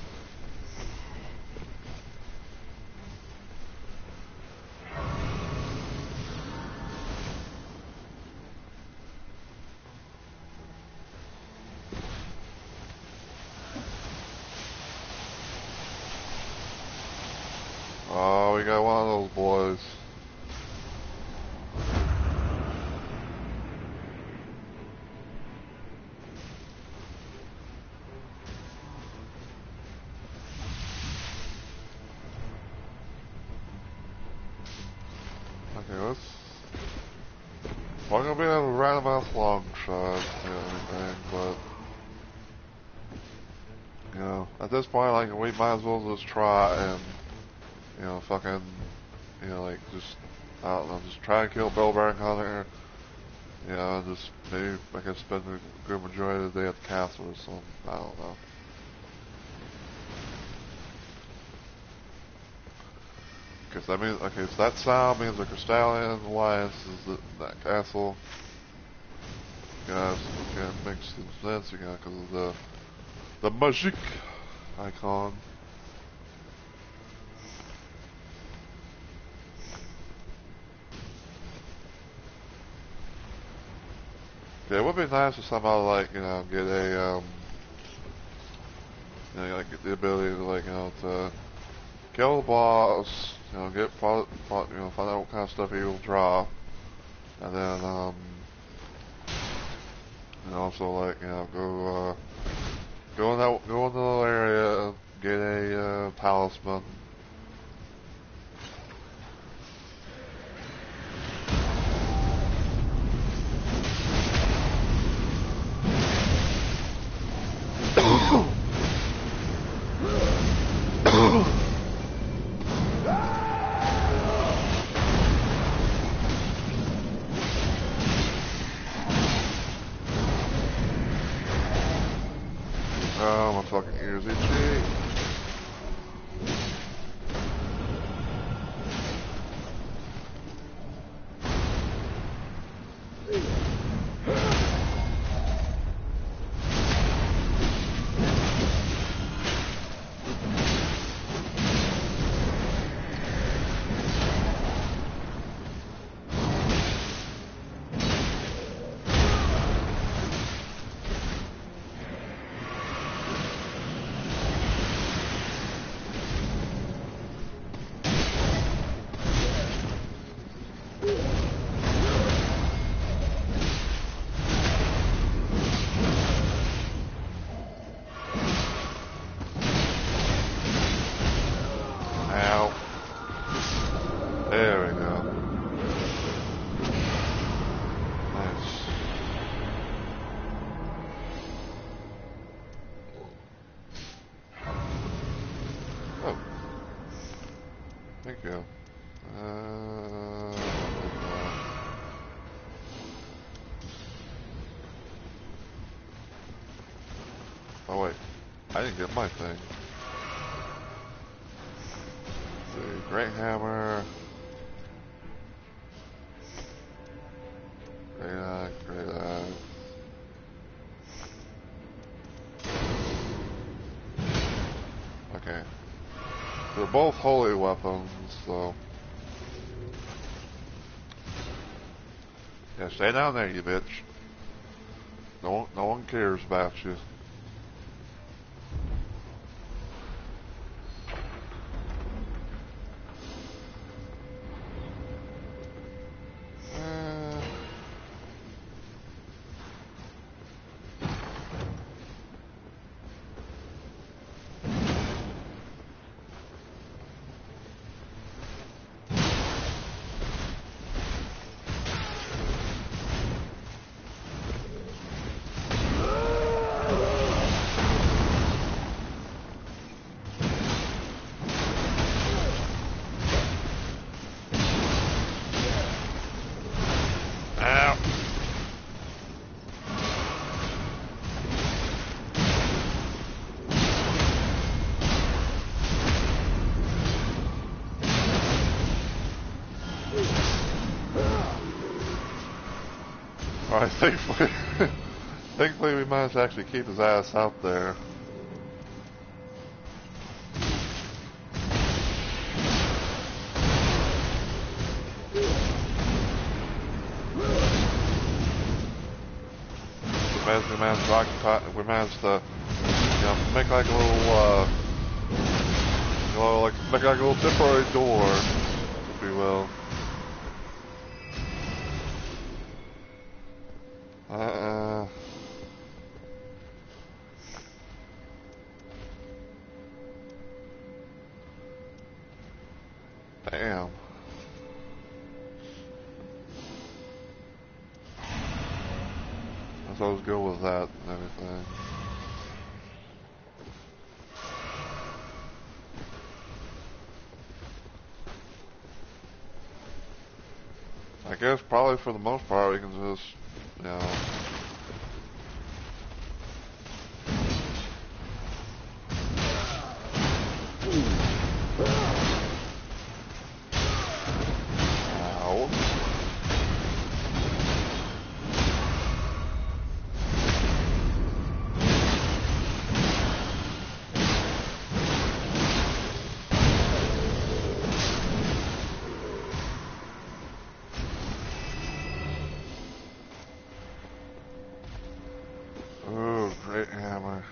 Speaker 1: Oh, we got one of those boys. Okay, let's... We're gonna be able to randomize long shot and everything, but... You know, at this point, like, we might as well just try and... You know, fucking... You know, like, just... I don't know, just try and kill Bellbearing Hunter. You know, just maybe I can spend a good majority of the day at the castle or something. I don't know. Because that means, okay, so that sound means the Crystallian Alliance is that castle. Guys, okay, it makes some sense again because of the magic icon. Yeah, it would be nice if somehow, like, you know, get a, you know, like, get the ability to, like, you know, to kill the boss, you know, you know, find out what kind of stuff he will drop, and then, and also, like, you know, go in the little area, get a, talisman. Oh, my fucking ears itchy. Ow. There we go. Nice. Oh. Thank you. Oh wait. I didn't get my thing. Let's see. Great hammer. Great axe, great axe. Okay. They're both holy weapons, so... Yeah, stay down there, you bitch. No one cares about you. Alright, thankfully we managed to actually keep his ass out there. We managed to, make like a little, make like a little temporary door, if you will. Damn. I was good with that and everything. I guess probably for the most part we can just, Ow. Ooh, great hammer.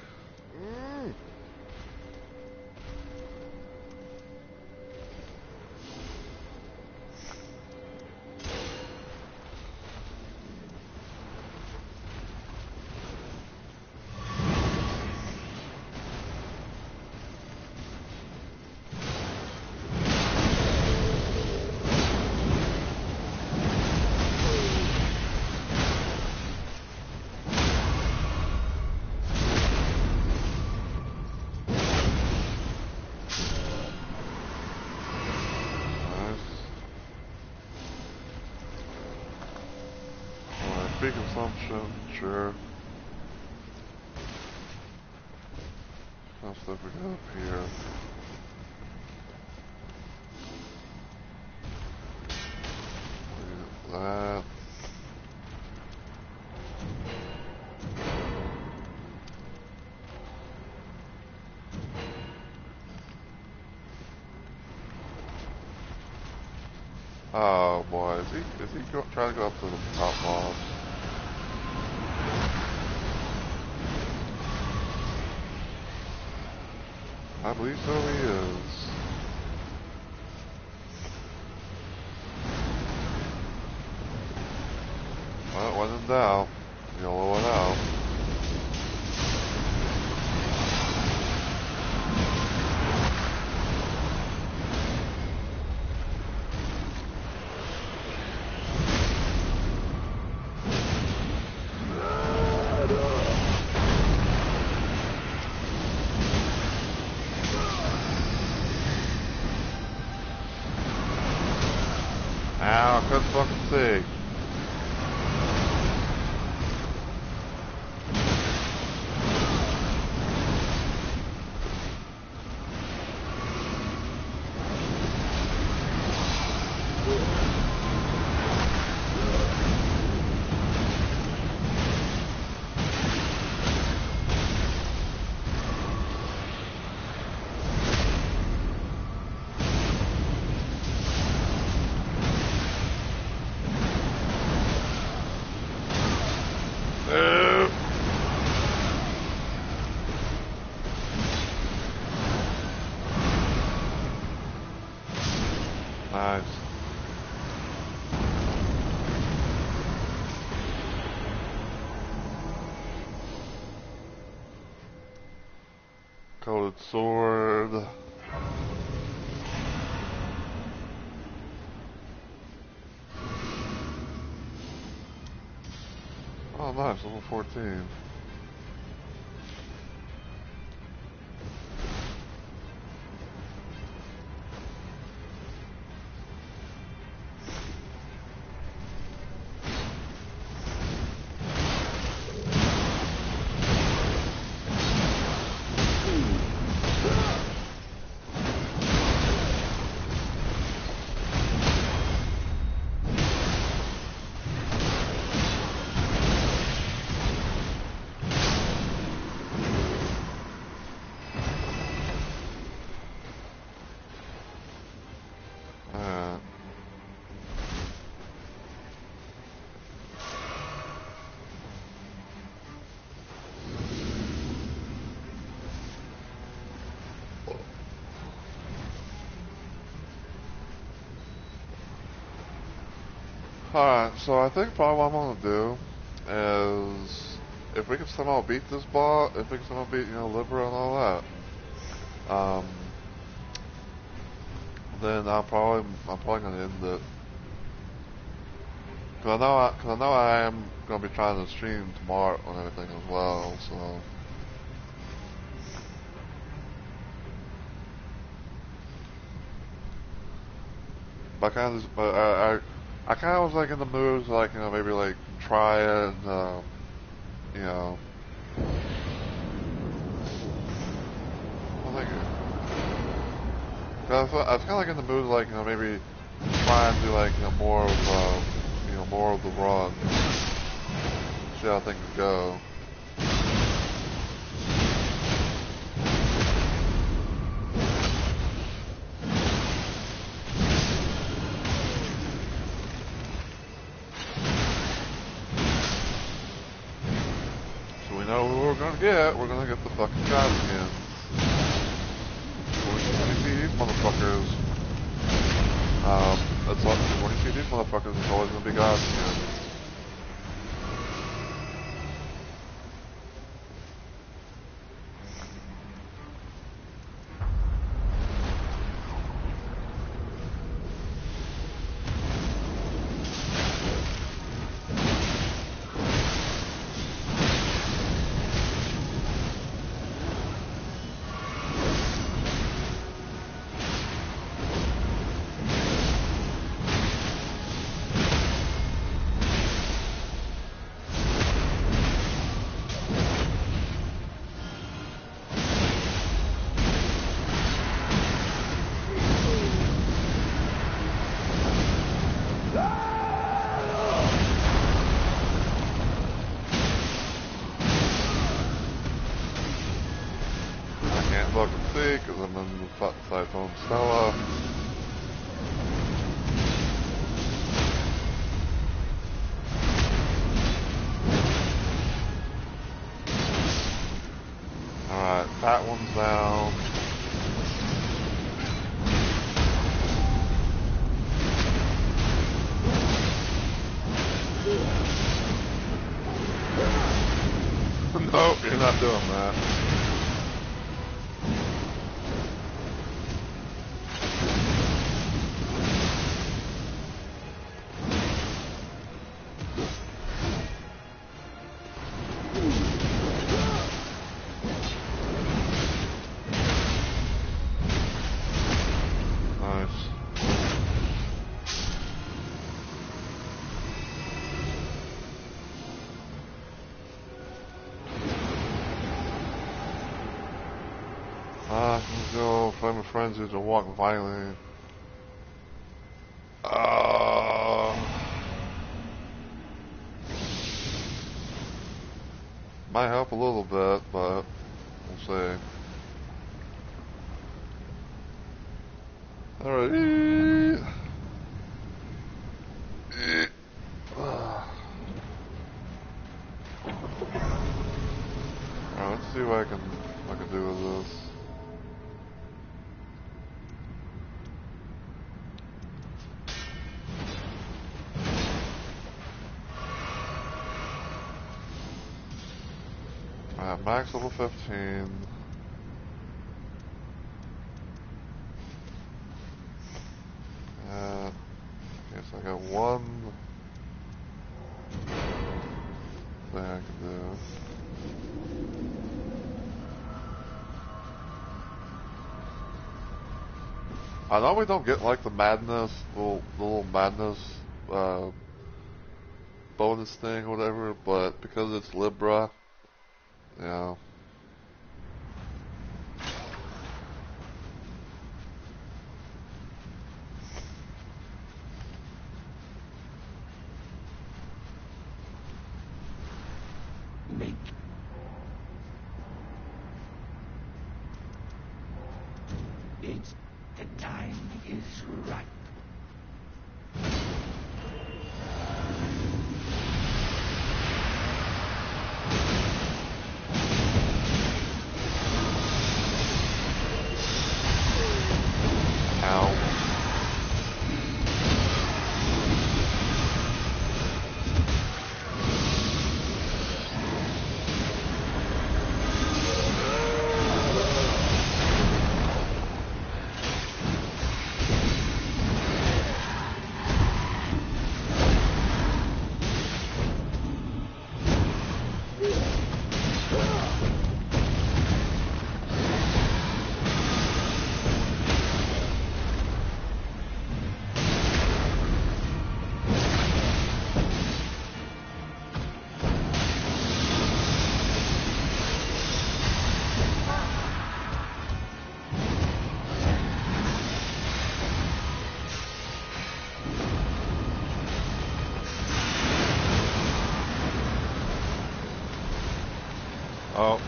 Speaker 1: Big consumption, sure. What stuff we got up here? That. Oh boy, is he trying to go up to the top mobs? I believe so he is. Well, when in doubt, YOLO it out. Ow, I couldn't fucking see. Nice. Coated sword. Oh, nice, level 14. Alright, so I think probably what I'm gonna do is if we can somehow beat this bot, if we can somehow beat, Libra and all that, then I'm probably gonna end it. Cause I know I am gonna be trying to stream tomorrow and everything as well, so. But I kind of was like in the mood to like, maybe like try it, and, you know, I think, I was kind of like in the mood to like, maybe try and do like, more of, more of the run, see how things go. We're gonna get the fucking gods again. When you see these motherfuckers, when you see these motherfuckers, it's always gonna be gods again. then Cyclone Stella. Alright, that one's down. Nope, you're not doing that. Let's go. Flame of Frenzy to walk violently. Might help a little bit, but we'll see. Alright. Alright, let's see what I can do with this. Alright, max level 15. Guess I got one thing I can do. I know we don't get like the madness, the little madness bonus thing or whatever, but because it's Libra, you know.
Speaker 2: The time is right.
Speaker 1: Ow. Oh.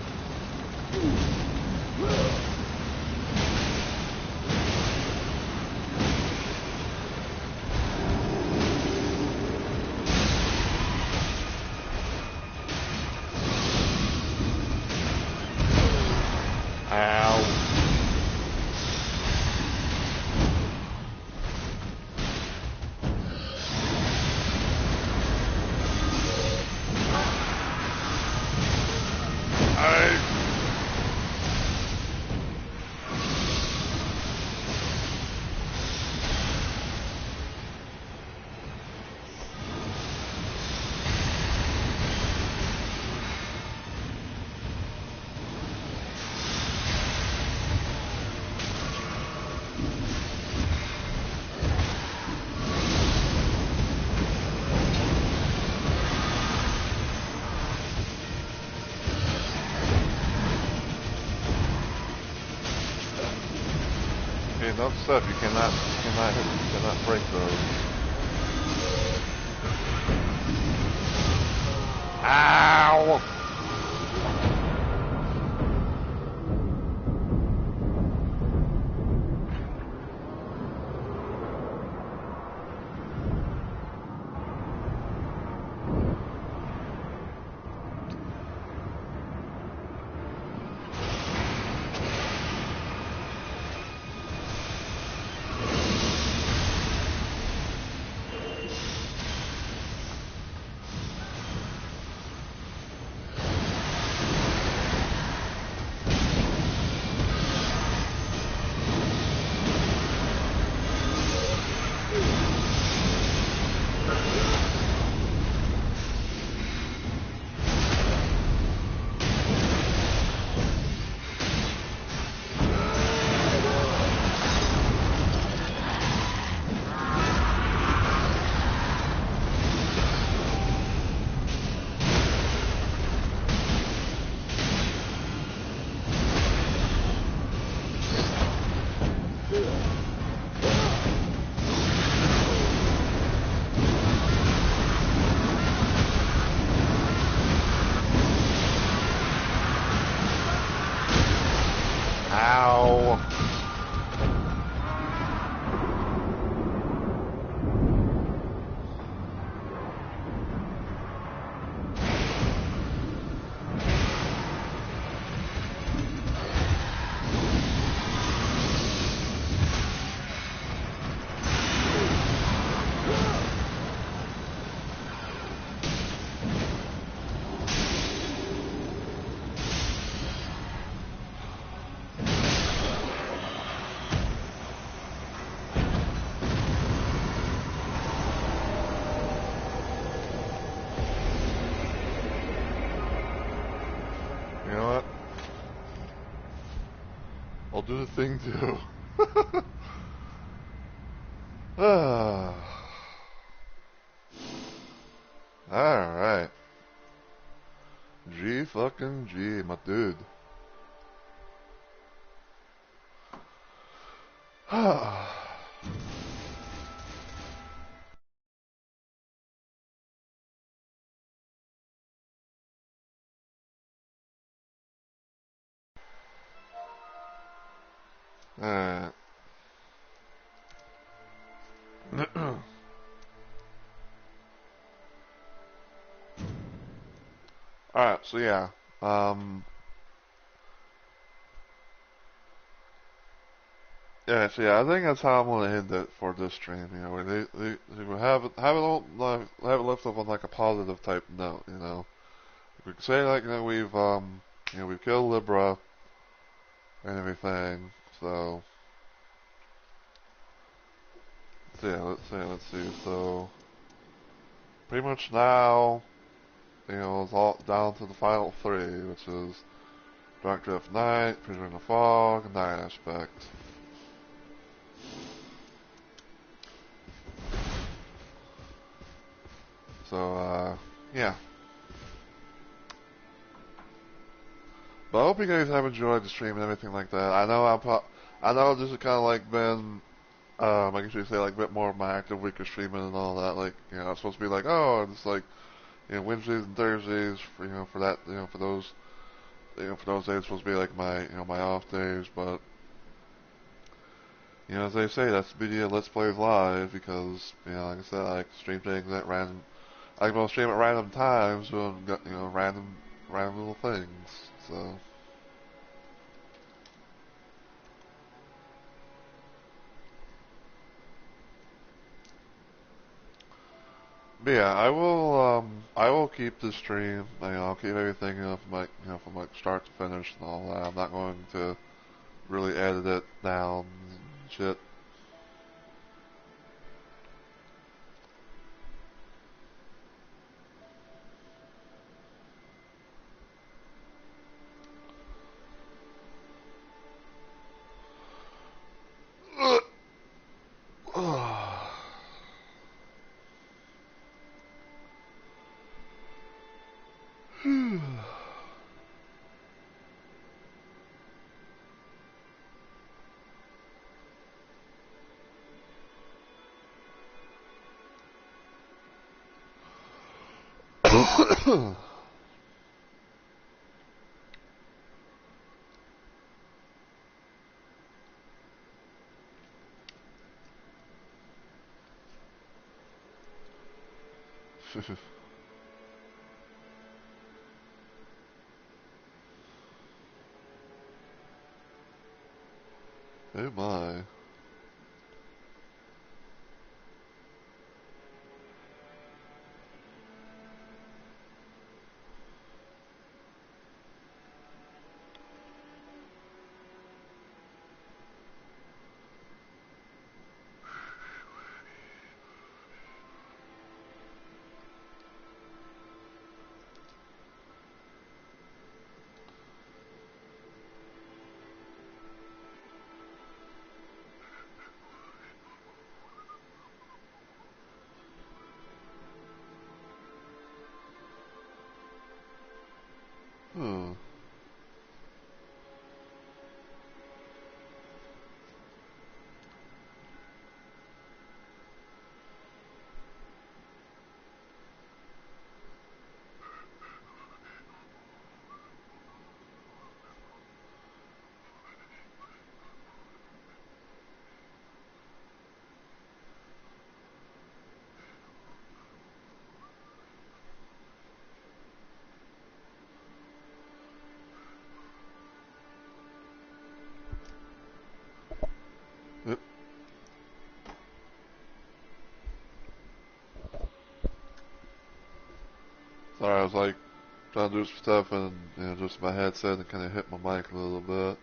Speaker 1: Ow. Enough stuff, you cannot break those. Ow! Ow. You know what? I'll do the thing too. Ah. Alright. G fucking G, my dude. Alright. Alright, so yeah. Um, I think that's how I'm gonna end it for this stream. You know, where they will have it left off on like a positive type note. You know, we can say like we've killed Libra and everything. So let's see. So pretty much now, it's all down to the final three, which is Dark Drift Night, Prisoner in the Fog, and Night Aspect. So yeah. But I hope you guys have enjoyed the stream and everything like that. I know this has kind of like been, I guess you say like a bit more of my active week of streaming and all that. Like, it's supposed to be like, oh, it's like, Wednesdays and Thursdays for that, for those days supposed to be like my off days. But, as they say, that's the beauty of Let's Plays Live because, like I said, I like stream things at random, I like to stream at random times doing, random little things. So. But yeah, I will keep the stream. I'll keep everything, from like start to finish and all that. I'm not going to really edit it down and shit. Oh my. Hmm. Sorry, I was like trying to do some stuff and just my headset and kind of hit my mic a little bit.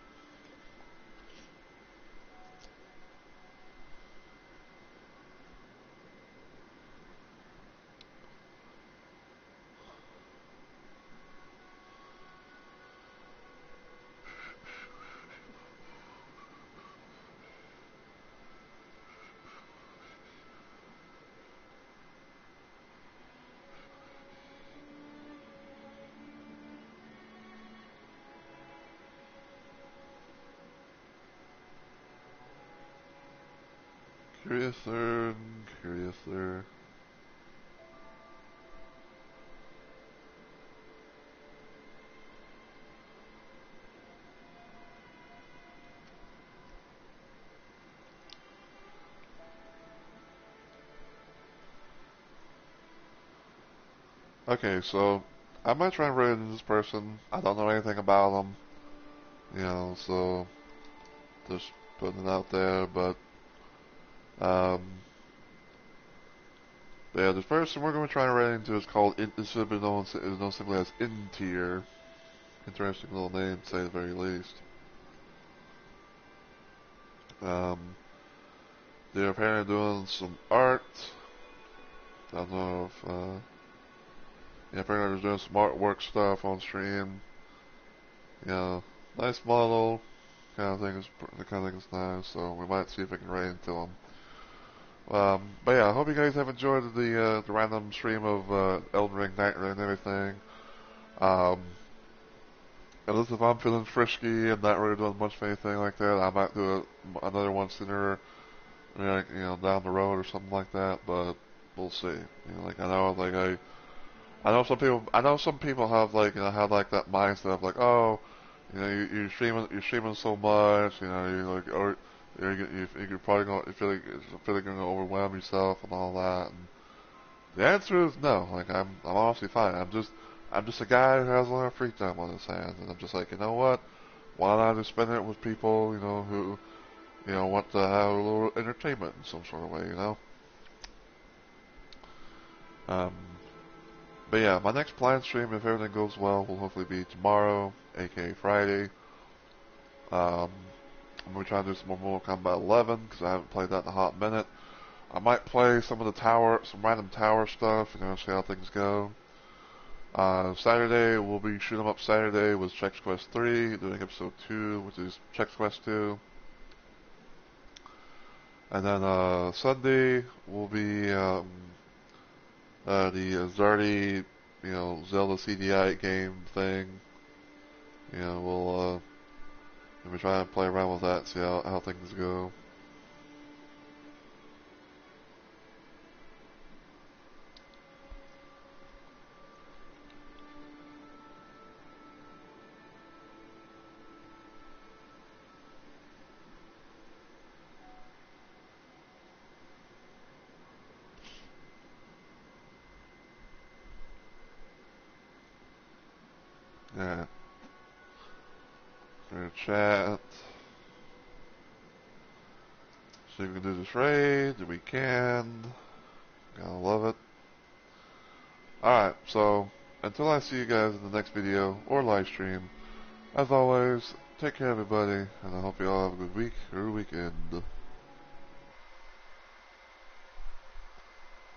Speaker 1: Curiouser and curiouser. Okay, so I might try and run into this person. I don't know anything about them, so just putting it out there. But um, yeah, this person we're going to try and run into is called. This should be known simply as In Tier. Interesting little name, to say the very least. Um, they're apparently doing some art. I don't know if yeah, apparently they're doing some artwork stuff on stream. Nice model. The kind of thing is nice. So we might see if we can run into them. But yeah, I hope you guys have enjoyed the random stream of Elden Ring, Nightreign, and everything. Um, at least if I'm feeling frisky and not really doing much of anything like that, I might do another one sooner, down the road or something like that. But we'll see. I know some people have have like that mindset of like, oh, you're streaming so much, you like, or you're probably going, you feel like you're going to overwhelm yourself and all that. And the answer is no. Like I'm honestly fine. I'm just a guy who has a lot of free time on his hands, and I'm just like, you know what? Why not just spend it with people, who, want to have a little entertainment in some sort of way. Um, but yeah, my next planned stream, if everything goes well, will hopefully be tomorrow, aka Friday. Um, I'm going to try to do some more Mortal Kombat 11, because I haven't played that in a hot minute. I might play some random tower stuff, see how things go. Saturday, we'll be shooting 'em up Saturday with Chex Quest 3, doing episode 2, which is Chex Quest 2. And then, Sunday, will be, the Zardy, Zelda CDI game thing. We'll be trying to play around with that, see how things go. Yeah. We're gonna chat. See if we can do this raid. We can. Gotta love it. Alright, so until I see you guys in the next video or live stream, as always, take care everybody, and I hope you all have a good week or weekend.